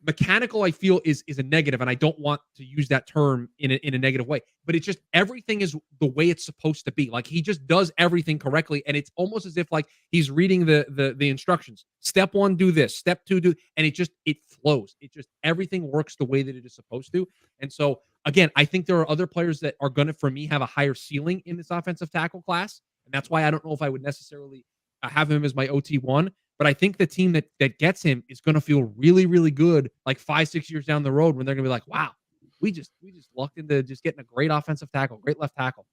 mechanical. I feel is a negative, and I don't want to use that term in a negative way. But it's just everything is the way it's supposed to be. Like he just does everything correctly, and it's almost as if like he's reading the instructions. Step 1, do this. Step 2, do, and it flows. It just everything works the way that it is supposed to. And so again, I think there are other players that are going to, for me, have a higher ceiling in this offensive tackle class, and that's why I don't know if I would necessarily have him as my OT1. But I think the team that gets him is going to feel really, really good like 5-6 years down the road when they're going to be like, wow, we just lucked into just getting a great offensive tackle, great left tackle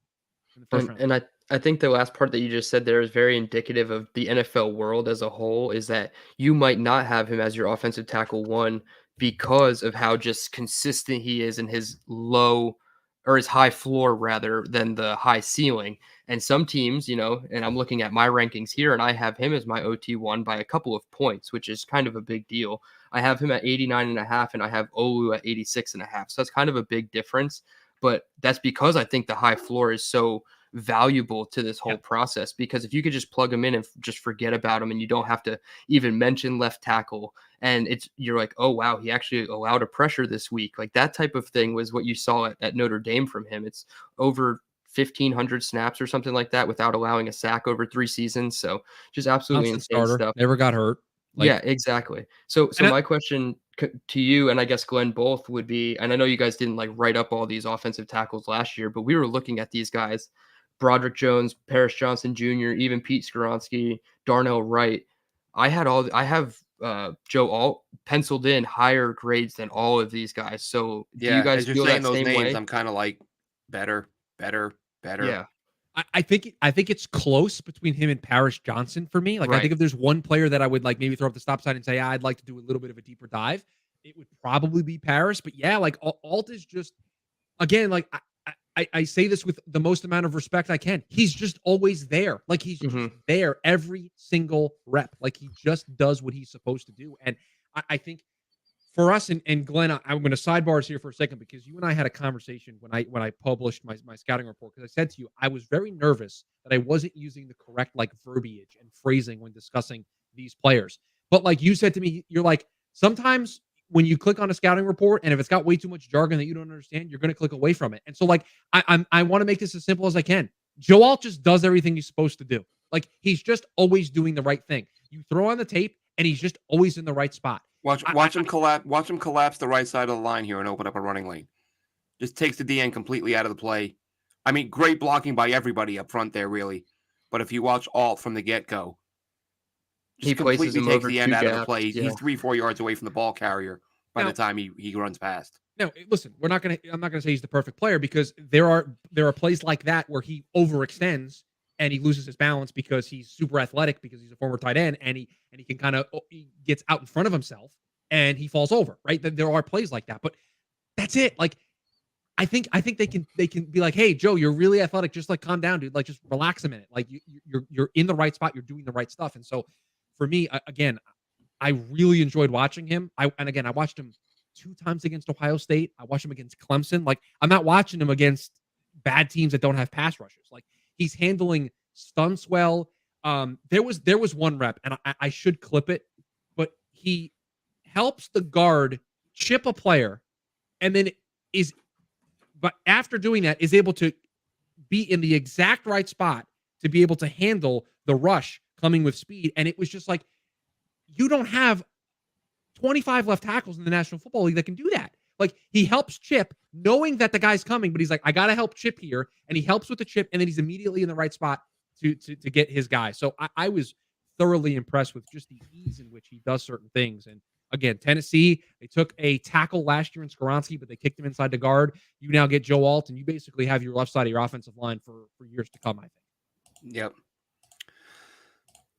in the first And round. and I think the last part that you just said there is very indicative of the NFL world as a whole, is that you might not have him as your offensive tackle one because of how just consistent he is in his low or his high floor rather than the high ceiling. And some teams, and I'm looking at my rankings here and I have him as my OT1 by a couple of points, which is kind of a big deal. I have him at 89.5 and I have Olu at 86.5. So that's kind of a big difference. But that's because I think the high floor is so valuable to this Yeah, whole process, because if you could just plug him in and just forget about him and you don't have to even mention left tackle, and you're like, oh wow, he actually allowed a pressure this week, like that type of thing was what you saw at Notre Dame from him. It's over 1,500 snaps or something like that without allowing a sack over 3 seasons. So just absolutely constant insane starter, stuff. never got hurt. Yeah, Like, exactly. So and I, my question to you, and I guess Glenn both, would be, and I know you guys didn't like write up all these offensive tackles last year, but we were looking at these guys: Broderick Jones, Paris Johnson Jr., even Pete Skoronsky, Darnell Wright. I have Joe Alt penciled in higher grades than all of these guys. So do you Yeah, guys as you're feel saying that those same names, way? I'm kinda like, better, better, better. Yeah, I think it's close between him and Paris Johnson for me. Like, I think right. if there's one player that I would like maybe throw up the stop sign and say, I'd like to do a little bit of a deeper dive, it would probably be Paris. But yeah, like Alt is just, again, like I say this with the most amount of respect I can. He's just always there. Like, he's just Hmm. there every single rep. Like, he just does what he's supposed to do. And I think for us, and Glenn, I'm going to sidebars here for a second because you and I had a conversation when I published my scouting report, because I said to you I was very nervous that I wasn't using the correct like verbiage and phrasing when discussing these players. But like you said to me, you're like, sometimes when you click on a scouting report and if it's got way too much jargon that you don't understand, you're going to click away from it. And so like I want to make this as simple as I can. Joe Alt just does everything he's supposed to do. Like, he's just always doing the right thing. You throw on the tape and he's just always in the right spot. Watch I, watch him collapse. Watch him collapse the right side of the line here and open up a running lane. Just takes the DN completely out of the play. I mean, great blocking by everybody up front there, really. But if you watch Alt from the get-go, He just places completely him takes over the end two out of the gaps. play. Yeah. He's 3, 4 yards away from the ball carrier by the now time he runs past. Now, listen, I'm not gonna say he's the perfect player because there are plays like that where he overextends and he loses his balance because he's super athletic because he's a former tight end and he can kind of he gets out in front of himself and he falls over, right? There are plays like that, but that's it. Like, I think they can be like, hey, Joe, you're really athletic. Just like calm down, dude. Like, just relax a minute. Like, you're in the right spot. You're doing the right stuff. And so for me, again, I really enjoyed watching him. I watched him 2 times against Ohio State. I watched him against Clemson. Like, I'm not watching him against bad teams that don't have pass rushers. Like, he's handling stunts well. There was one rep, and I should clip it, but he helps the guard chip a player, and then is but after doing that is able to be in the exact right spot to be able to handle the rush coming with speed. And it was just like, you don't have 25 left tackles in the National Football League that can do that. Like, he helps Chip knowing that the guy's coming, but he's like, I got to help Chip here. And he helps with the chip, and then he's immediately in the right spot to get his guy. So I was thoroughly impressed with just the ease in which he does certain things. And again, Tennessee, they took a tackle last year in Skoronski, but they kicked him inside the guard. You now get Joe Alt, and you basically have your left side of your offensive line for years to come, I think. Yep.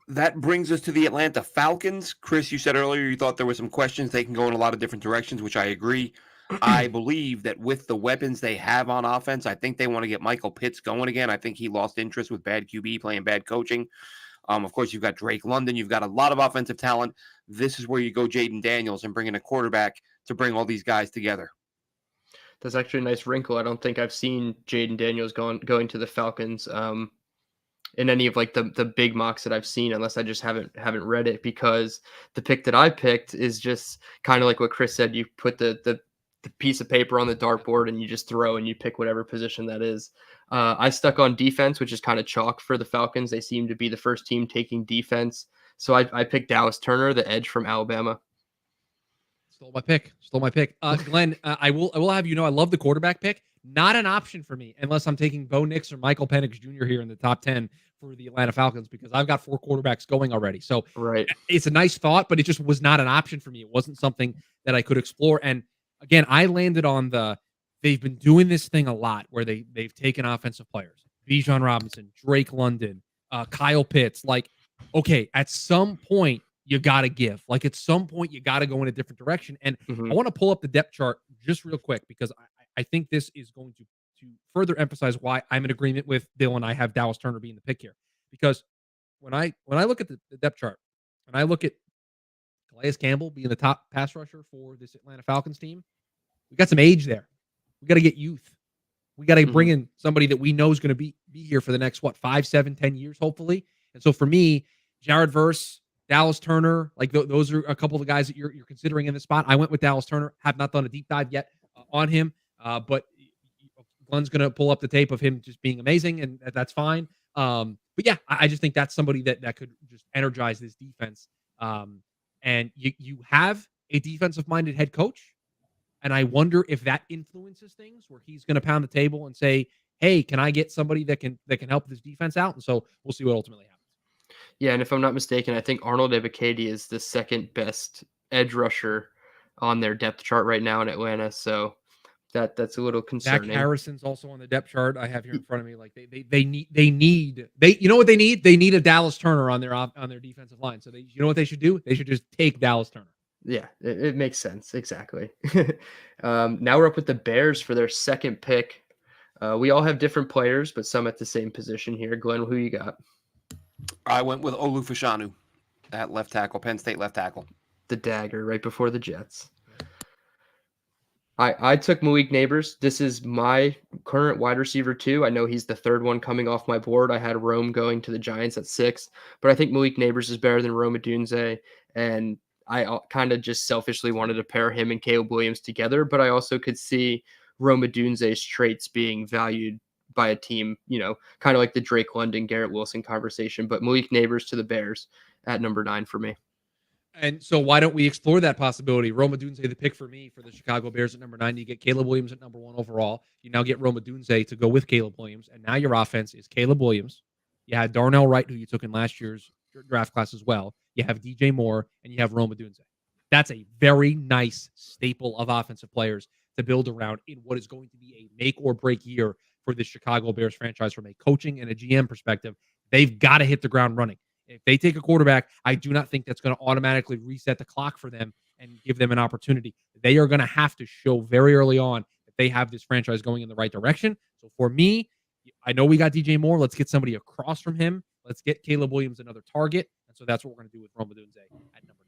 That brings us to the Atlanta Falcons. Chris, you said earlier you thought there were some questions. They can go in a lot of different directions, which I agree. I believe that with the weapons they have on offense, I think they want to get Michael Pitts going again. I think he lost interest with bad QB playing bad coaching. Of course, you've got Drake London. You've got a lot of offensive talent. This is where you go Jaden Daniels and bring in a quarterback to bring all these guys together. That's actually a nice wrinkle. I don't think I've seen Jaden Daniels going to the Falcons in any of like the big mocks that I've seen, unless I just haven't read it, because the pick that I picked is just kind of like what Chris said. You put the piece of paper on the dartboard and you just throw and you pick whatever position that is. I stuck on defense, which is kind of chalk for the Falcons. They seem to be the first team taking defense. So I picked Dallas Turner, the edge from Alabama. Stole my pick. Glenn, I will have you know I love the quarterback pick. Not an option for me unless I'm taking Bo Nix or Michael Penix Jr. here in the top 10 for the Atlanta Falcons, because I've got 4 quarterbacks going already. So Right. it's a nice thought, but it just was not an option for me. It wasn't something that I could explore. And again, I landed on the they've been doing this thing a lot where they've taken offensive players, Bijan Robinson, Drake London, Kyle Pitts. Like, okay, at some point you got to give. Like, at some point you got to go in a different direction. And I Mhm. want to pull up the depth chart just real quick because I think this is going to further emphasize why I'm in agreement with Dylan. I have Dallas Turner being the pick here because when I look at the depth chart and I look at Calais Campbell being the top pass rusher for this Atlanta Falcons team, we got some age there. We got to get youth. We got to bring Mhm. in somebody that we know is going to be here for the next 5, 7, 10 years, hopefully. And so for me, Jared Verse, Dallas Turner, like those are a couple of the guys that you're considering in the spot. I went with Dallas Turner. Have not done a deep dive yet on him, but Glenn's going to pull up the tape of him just being amazing, and that's fine. But yeah, I just think that's somebody that could just energize this defense. And you have a defensive minded head coach. And I wonder if that influences things where he's going to pound the table and say, "Hey, can I get somebody that can help this defense out?" And so we'll see what ultimately happens. Yeah, and if I'm not mistaken, I think Arnold Ebiketie is the second best edge rusher on their depth chart right now in Atlanta. So that's a little Zach concerning. Harrison's also on the depth chart. I have here in front of me. Like they you know what they need? They need a Dallas Turner on their defensive line. So you know what they should do? They should just take Dallas Turner. Yeah, it makes sense. Exactly. Now we're up with the Bears for their second pick. We all have different players, but some at the same position here. Glenn, who you got? I went with Olu Fashanu at left tackle, Penn State left tackle. The dagger right before the Jets. I took Malik Neighbors. This is my current wide receiver too. I know he's the third one coming off my board. I had Rome going to the Giants at 6, but I think Malik Neighbors is better than Rome Odunze, and I kind of just selfishly wanted to pair him and Caleb Williams together, but I also could see Rome Odunze's traits being valued by a team, kind of like the Drake London, Garrett Wilson conversation, but Malik Neighbors to the Bears at number 9 for me. And so why don't we explore that possibility? Roma Dunze, the pick for me for the Chicago Bears at number 9. You get Caleb Williams at number 1 overall. You now get Roma Dunze to go with Caleb Williams. And now your offense is Caleb Williams. You had Darnell Wright, who you took in last year's draft class as well. You have DJ Moore, and you have Roma Dunze. That's a very nice staple of offensive players to build around in what is going to be a make or break year for the Chicago Bears franchise from a coaching and a GM perspective. They've got to hit the ground running. If they take a quarterback, I do not think that's going to automatically reset the clock for them and give them an opportunity. They are going to have to show very early on that they have this franchise going in the right direction. So for me, I know we got DJ Moore. Let's get somebody across from him. Let's get Caleb Williams another target. And so that's what we're going to do with Roma Dunze at number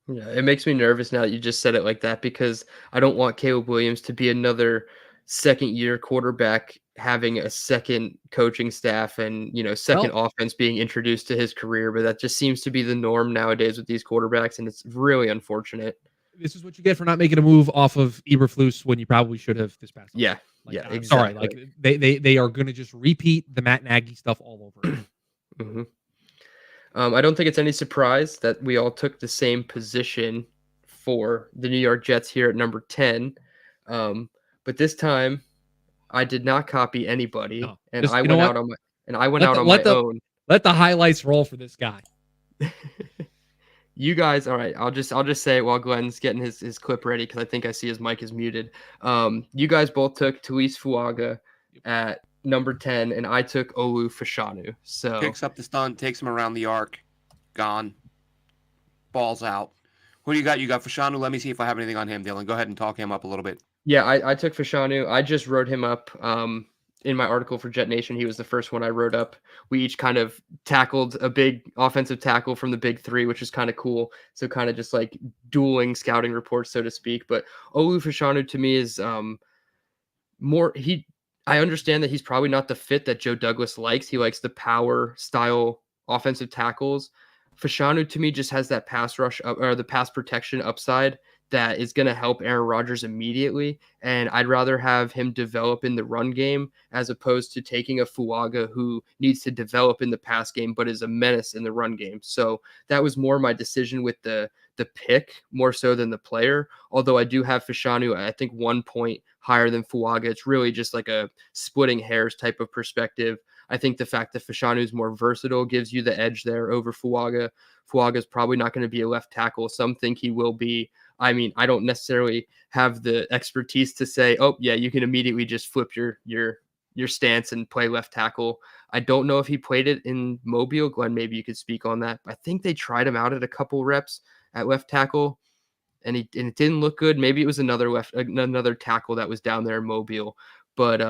9. Yeah, it makes me nervous now that you just said it like that because I don't want Caleb Williams to be another second year quarterback having a second coaching staff and, second Well, offense being introduced to his career. But that just seems to be the norm nowadays with these quarterbacks. And it's really unfortunate. this is what you get for not making a move off of Eberflus when you probably should have this past offseason. Yeah. Like, Yeah, I'm sorry. Like they are going to just repeat the Matt Nagy stuff all over again. Mhm. I don't think it's any surprise that we all took the same position for the New York Jets here at number 10. But this time I did not copy anybody No, and just I you know went what? out on my Let the on my let the own. let the highlights roll for this guy. You guys, all right. I'll just say it while Glenn's getting his clip ready because I think I see his mic is muted. You guys both took Tuis Fuaga at number 10, and I took Olu Fashanu. So Picks up the stunt, takes him around the arc, gone, balls out. Who do you got? You got Fashanu. Let me see if I have anything on him, Dylan. Go ahead and talk him up a little bit. yeah, I took Fashanu. I just wrote him up in my article for JetNation. He was the first one I wrote up. We each kind of tackled a big offensive tackle from the big three, which is kind of cool. So kind of just like dueling scouting reports, so to speak. But Olu Fashanu to me is more he I understand that he's probably not the fit that Joe Douglas likes. He likes the power style offensive tackles. Fashanu to me just has that pass rush or the pass protection upside that is going to help Aaron Rodgers immediately. And I'd rather have him develop in the run game as opposed to taking a Fuaga who needs to develop in the pass game, but is a menace in the run game. So that was more my decision with the pick more so than the player. Although I do have Fashanu, I think 1 point higher than Fuaga. It's really just like a splitting hairs type of perspective. I think the fact that Fashanu is more versatile gives you the edge there over Fuaga. Fuaga is probably not going to be a left tackle. Some think he will be. I mean, I don't necessarily have the expertise to say, oh yeah, you can immediately just flip your stance and play left tackle. I don't know if he played it in Mobile. Glenn, maybe you could speak on that. I think they tried him out at a couple reps at left tackle, and it didn't look good. Maybe it was another tackle that was down there in Mobile. But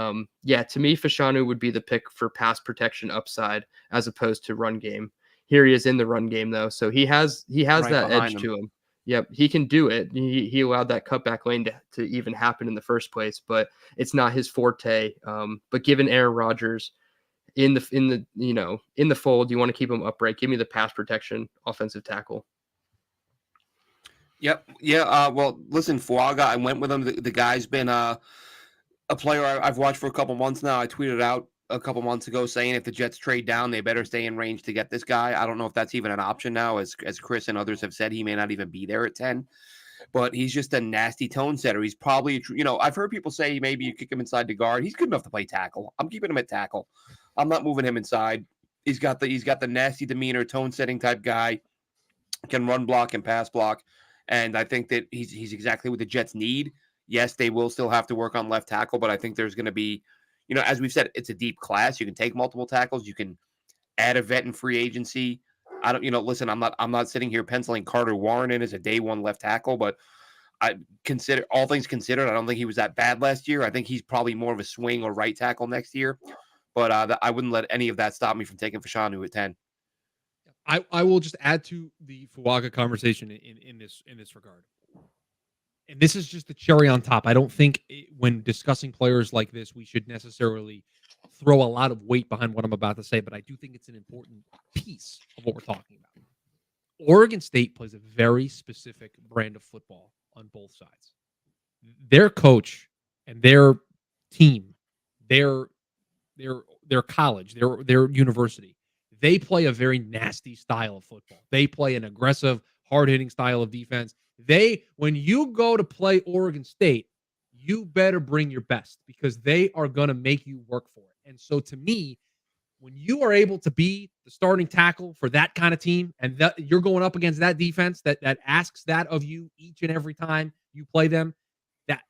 yeah, to me, Fashanu would be the pick for pass protection upside as opposed to run game. Here he is in the run game though, so he has right that edge behind him. to him. Yep, he can do it. He allowed that cutback lane to even happen in the first place, but it's not his forte. But given Aaron Rodgers in the fold, you want to keep him upright. Give me the pass protection offensive tackle. Yep. Yeah. Well, listen, Fuaga, I went with him. The guy's been a player I've watched for a couple months now. I tweeted out a couple months ago saying if the Jets trade down, they better stay in range to get this guy. I don't know if that's even an option now. As Chris and others have said, he may not even be there at 10. But he's just a nasty tone setter. He's probably, I've heard people say maybe you kick him inside the guard. He's good enough to play tackle. I'm keeping him at tackle. I'm not moving him inside. He's got the nasty demeanor, tone setting type guy. Can run block and pass block. And I think that he's exactly what the Jets need. Yes, they will still have to work on left tackle, but I think there's going to be, as we've said, it's a deep class. You can take multiple tackles. You can add a vet in free agency. I don't, listen, I'm not sitting here penciling Carter Warren in as a day one left tackle, but I consider all things considered, I don't think he was that bad last year. I think he's probably more of a swing or right tackle next year, but I wouldn't let any of that stop me from taking Fashanu at 10. I will just add to the Fuaga conversation in this regard. And this is just the cherry on top. I don't think when discussing players like this, we should necessarily throw a lot of weight behind what I'm about to say, but I do think it's an important piece of what we're talking about. Oregon State plays a very specific brand of football on both sides. Their coach and their team, their college, their university, they play a very nasty style of football. They play an aggressive, hard-hitting style of defense. When you go to play Oregon State, you better bring your best because they are going to make you work for it. And so to me, when you are able to be the starting tackle for that kind of team and that you're going up against that defense that asks that of you each and every time you play them, that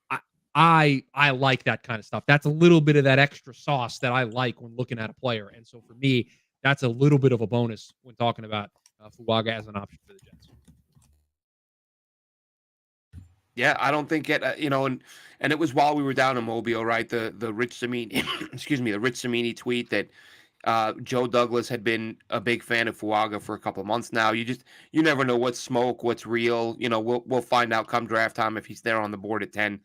I like that kind of stuff. That's a little bit of that extra sauce that I like when looking at a player. And so for me, that's a little bit of a bonus when talking about Fuaga as an option for the Jets. Yeah, I don't think it, and it was while we were down in Mobile, right? The Rich Samini, excuse me, the Rich Samini tweet that Joe Douglas had been a big fan of Fuaga for a couple of months now. You never know what's smoke, what's real. We'll find out come draft time if he's there on the board at 10.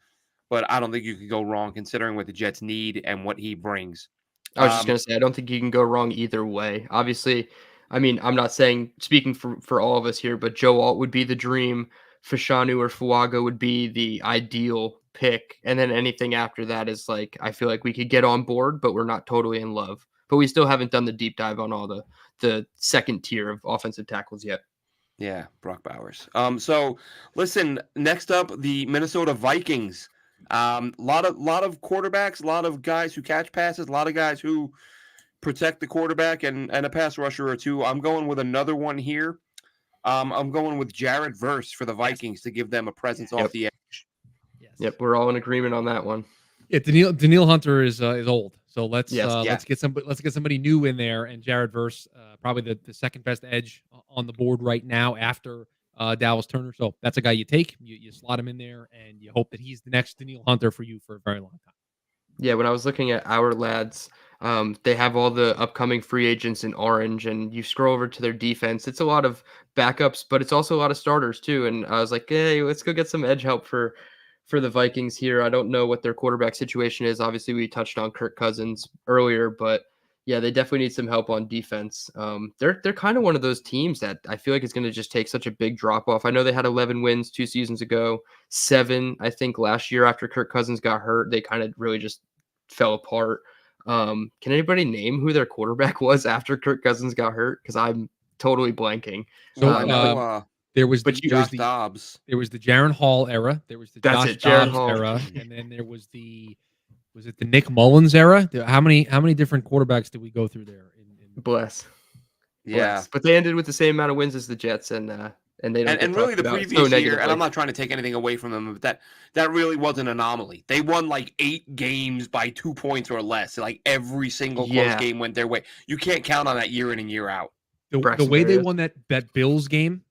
But I don't think you could go wrong considering what the Jets need and what he brings. I was just going to say, I don't think you can go wrong either way. Obviously, I mean, I'm not speaking for all of us here, but Joe Alt would be the dream. Fashanu or Fuaga would be the ideal pick. And then anything after that is like, I feel like we could get on board, but we're not totally in love. But we still haven't done the deep dive on all the second tier of offensive tackles yet. Yeah, Brock Bowers. So listen, next up, the Minnesota Vikings. Lot of quarterbacks, a lot of guys who catch passes, a lot of guys who protect the quarterback and a pass rusher or two. I'm going with another one here. I'm going with Jared Verse for the Vikings to give them a presence off the edge. Yes. Yep, we're all in agreement on that one. Yeah, Daniil Hunter is old, so let's get somebody new in there. And Jared Verse, probably the second best edge on the board right now after Dallas Turner. So that's a guy you take, you slot him in there, and you hope that he's the next Daniil Hunter for you for a very long time. Yeah, when I was looking at our lads, they have all the upcoming free agents in orange, and you scroll over to their defense. It's a lot of backups, but it's also a lot of starters too. And I was like, hey, let's go get some edge help for the Vikings here. I don't know what their quarterback situation is. Obviously, we touched on Kirk Cousins earlier, but yeah, they definitely need some help on defense. They're kind of one of those teams that I feel like is going to just take such a big drop off. I know they had 11 wins 2 seasons ago, 7 I think last year after Kirk Cousins got hurt. They kind of really just fell apart. Can anybody name who their quarterback was after Kirk Cousins got hurt? Because I'm totally blanking. So I know. There was Josh Dobbs. There was the Jaron Hall era. There was the Josh Dobbs era, and then there was was it the Nick Mullins era? How many different quarterbacks did we go through there? Bless. Yeah, but they ended with the same amount of wins as the Jets, and and they don't get And really talked the about so previous year, and negatively. I'm not trying to take anything away from them, but that really was an anomaly. They won like 8 games by 2 points or less. Like every single close Yeah, game went their way. You can't count on that year in and year out. The Braxton way they Berrios. won that Bills game,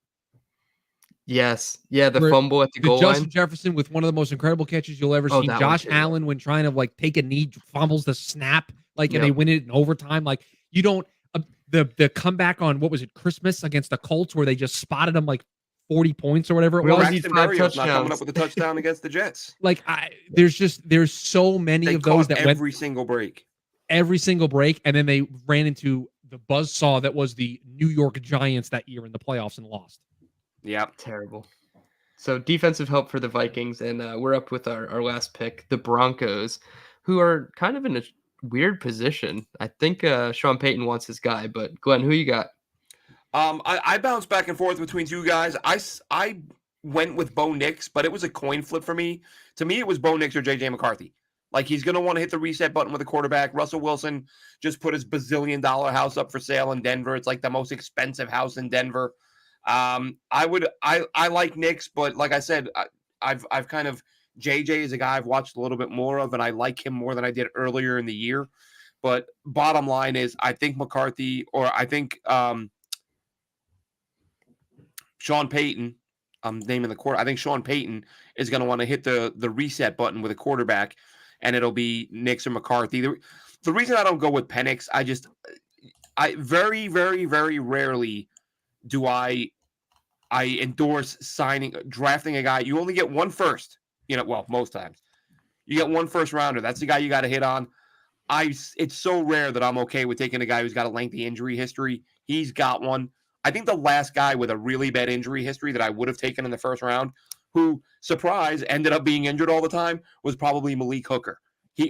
Yes, yeah, the where fumble at the the goal Justin line. Jefferson with one of the most incredible catches you'll ever Oh, see. that one Josh too. Yeah. Allen when trying to like take a knee fumbles the snap, like, and they Yep. win it in overtime. Like you don't the comeback on what was it, Christmas against the Colts where they just spotted them like 40 points or whatever it We only was. need Braxton 5 Berrios not coming up touchdowns. with a touchdown against the Jets. Like there's so many They of those caught that went every single break. every single break, and then they ran into the buzzsaw that was the New York Giants that year in the playoffs and lost. Yep. Terrible. So defensive help for the Vikings, and we're up with our last pick, the Broncos, who are kind of in a weird position. I think Sean Payton wants his guy, but Glenn, who you got? I bounced back and forth between two guys. I went with Bo Nix, but it was a coin flip for me. To me, it was Bo Nix or JJ McCarthy. Like he's going to want to hit the reset button with a quarterback. Russell Wilson just put his bazillion-dollar house up for sale in Denver. It's like the most expensive house in Denver. I like Nix, but like I said, I've kind of JJ is a guy I've watched a little bit more of, and I like him more than I did earlier in the year. But bottom line is, I think McCarthy or I think Sean Payton, I'm naming the quarter. I think Sean Payton is going to want to hit the reset button with a quarterback, and it'll be Nix or McCarthy. The reason I don't go with Penix, I very, very, very rarely do I endorse drafting a guy. You only get one first. Well, most times you get one first rounder. That's the guy you got to hit on. It's so rare that I'm okay with taking a guy who's got a lengthy injury history. He's got one. I think the last guy with a really bad injury history that I would have taken in the first round, who, surprise, ended up being injured all the time, was probably Malik Hooker.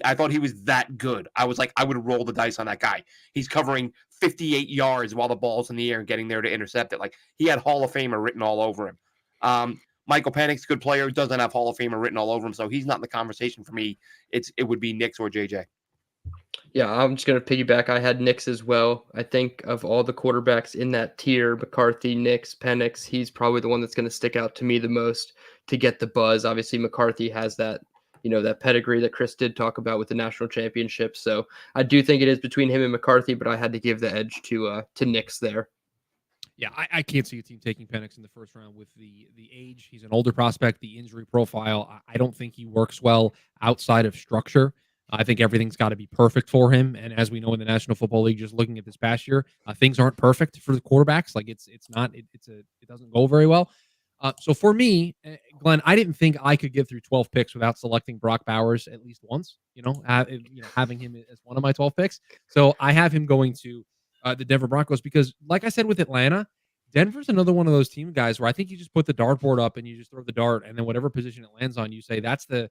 I thought he was that good. I was like, I would roll the dice on that guy. He's covering 58 yards while the ball's in the air and getting there to intercept it. Like, he had Hall of Famer written all over him. Michael Penix, good player, doesn't have Hall of Famer written all over him, so he's not in the conversation for me. It would be Nix or JJ. Yeah, I'm just going to piggyback. I had Nix as well. I think of all the quarterbacks in that tier, McCarthy, Nix, Penix, he's probably the one that's going to stick out to me the most to get the buzz. Obviously, McCarthy has that, that pedigree that Chris did talk about with the national championship. So I do think it is between him and McCarthy, but I had to give the edge to Nix there. Yeah, I can't see a team taking Penix in the first round with the age. He's an older prospect, the injury profile. I don't think he works well outside of structure. I think everything's got to be perfect for him. And as we know in the National Football League, just looking at this past year, things aren't perfect for the quarterbacks. Like it doesn't go very well. So for me, Glenn, I didn't think I could get through 12 picks without selecting Brock Bowers at least once. Having him as one of my 12 picks. So I have him going to the Denver Broncos because, like I said with Atlanta, Denver's another one of those team guys where I think you just put the dartboard up and you just throw the dart, and then whatever position it lands on, you say that's the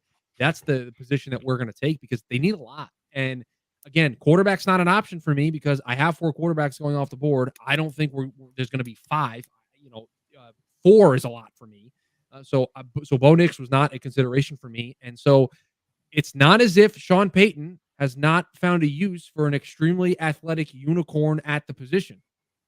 position that we're going to take because they need a lot. And again, quarterback's not an option for me because I have 4 quarterbacks going off the board. I don't think there's going to be 5. 4 is a lot for me. So Bo Nix was not a consideration for me. And so it's not as if Sean Payton has not found a use for an extremely athletic unicorn at the position.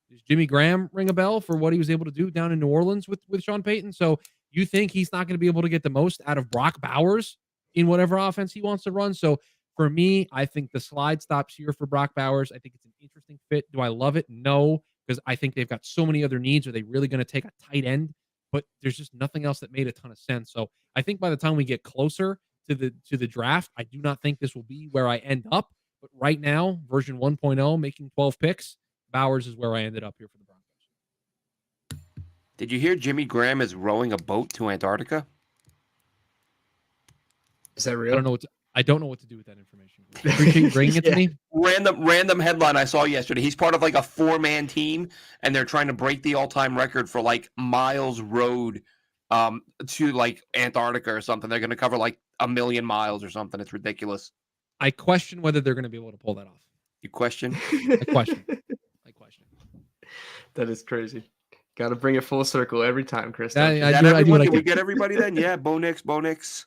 Does Jimmy Graham ring a bell for what he was able to do down in New Orleans with Sean Payton? So you think he's not going to be able to get the most out of Brock Bowers in whatever offense he wants to run? So for me, I think the slide stops here for Brock Bowers. I think it's an interesting fit. Do I love it? No, because I think they've got so many other needs. Are they really going to take a tight end? But there's just nothing else that made a ton of sense. So I think by the time we get closer to the draft, I do not think this will be where I end up. But right now, version 1.0, making 12 picks, Bowers is where I ended up here for the Broncos. Did you hear Jimmy Graham is rowing a boat to Antarctica? Is that real? I don't know what to do with that information. Appreciate you bringing it to me. Random headline I saw yesterday. He's part of like a 4-man team, and they're trying to break the all-time record for like miles rowed to like Antarctica or something. They're going to cover like 1 million miles or something. It's ridiculous. I question whether they're going to be able to pull that off. You question? I question. That is crazy. Got to bring it full circle every time, Chris. Did we get everybody then? Yeah, Bo Nix,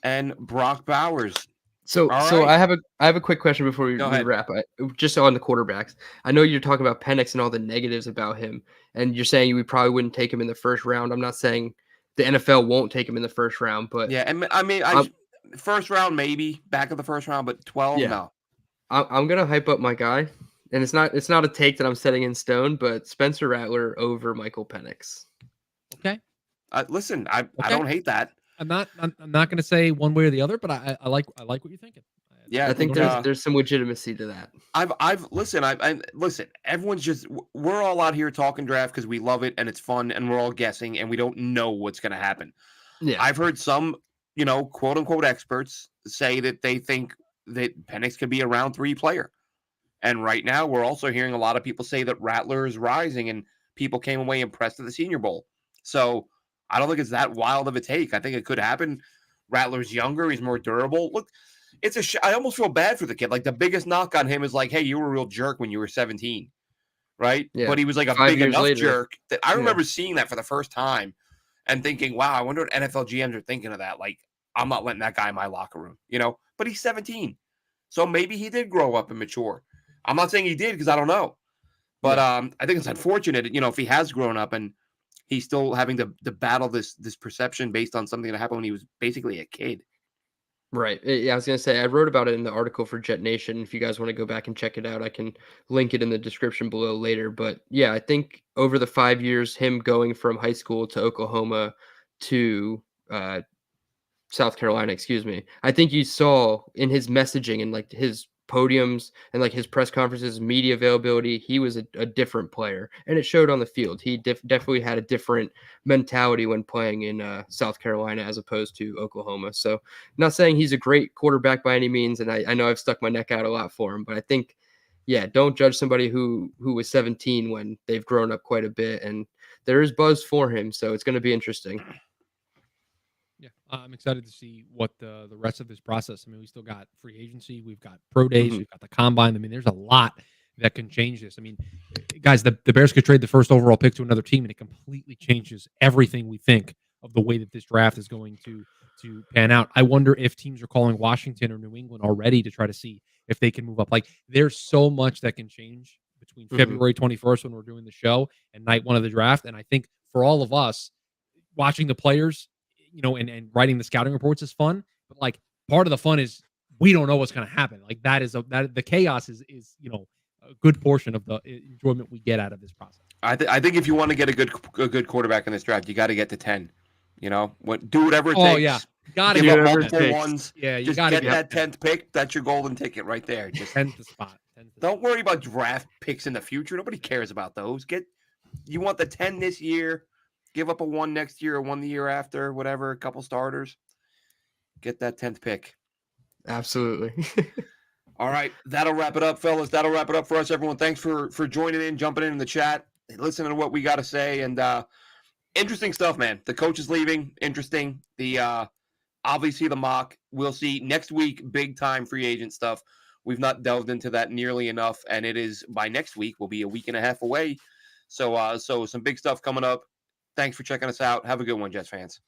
and Brock Bowers. All So right. I have a quick question before Go we ahead. wrap. Just on the quarterbacks. I know you're talking about Penix and all the negatives about him, and you're saying we probably wouldn't take him in the first round. I'm not saying the NFL won't take him in the first round, but Yeah, and I mean, I'm first round maybe, back of the first round, but 12, yeah, no. I'm gonna hype up my guy, and it's not a take that I'm setting in stone, but Spencer Rattler over Michael Penix. Okay. Listen, I Okay. don't hate that. I'm not going to say one way or the other, but I like what you're thinking. Yeah, I I I think think don't hate it. there's some legitimacy to that. I listen. Everyone's just we're all out here talking draft because we love it and it's fun and we're all guessing and we don't know what's going to happen. Yeah, I've heard some, quote unquote experts say that they think that Penix could be a round 3 player. And right now, we're also hearing a lot of people say that Rattler is rising, and people came away impressed at the Senior Bowl. So I don't think it's that wild of a take. I think it could happen. Rattler's younger; he's more durable. Look, I almost feel bad for the kid. Like the biggest knock on him is like, "Hey, you were a real jerk when you were 17, right?" yeah. But he was like a 5 big years enough later, jerk that I yeah, remember seeing that for the first time and thinking, "Wow, I wonder what NFL GMs are thinking of that." Like, I'm not letting that guy in my locker room. But he's 17, so maybe he did grow up and mature. I'm not saying he did because I don't know, but yeah. I think it's unfortunate, if he has grown up and he's still having to battle this perception based on something that happened when he was basically a kid. Right. Yeah, I was gonna say I wrote about it in the article for JetNation. If you guys want to go back and check it out, I can link it in the description below later. But yeah, I think over the 5 years, him going from high school to Oklahoma to South Carolina, excuse me. I think you saw in his messaging and like his podiums and like his press conferences, media availability, he was a different player, and it showed on the field. He definitely had a different mentality when playing in South Carolina as opposed to Oklahoma. So, not saying he's a great quarterback by any means, and I know I've stuck my neck out a lot for him, but I think, yeah, don't judge somebody who was 17 when they've grown up quite a bit, and there is buzz for him, so it's going to be interesting. Yeah, I'm excited to see what the rest of this process. I mean, we still got free agency, we've got pro days, Hmm. we've got the combine. I mean, there's a lot that can change this. I mean, guys, the Bears could trade the first overall pick to another team, and it completely changes everything we think of the way that this draft is going to pan out. I wonder if teams are calling Washington or New England already to try to see if they can move up. Like, there's so much that can change between Hmm. February 21st when we're doing the show and night one of the draft. And I think for all of us, watching the players, and writing the scouting reports is fun, but like part of the fun is we don't know what's going to happen. Like that the chaos is a good portion of the enjoyment we get out of this process. I think if you want to get a good quarterback in this draft, you got to get to 10. Do whatever it Oh yeah, takes. got to Give Do get up to whatever it 10. multiple takes. ones. Yeah, you Just got to get get Yep. that to 10. 10th pick. That's your golden ticket right there. Just 10th the spot. 10th the don't spot. worry about draft picks in the future. Nobody cares about those. You want the 10 this year. Give up a 1 next year or 1 the year after, whatever, a couple starters. Get that 10th pick. Absolutely. All right, that'll wrap it up, fellas. That'll wrap it up for us, everyone. Thanks for joining in, jumping in the chat, listening to what we got to say, and interesting stuff, man. The coach is leaving. Interesting. The obviously the mock. We'll see next week. Big time free agent stuff. We've not delved into that nearly enough, and it is by next week. We'll be a week and a half away. So some big stuff coming up. Thanks for checking us out. Have a good one, Jets fans.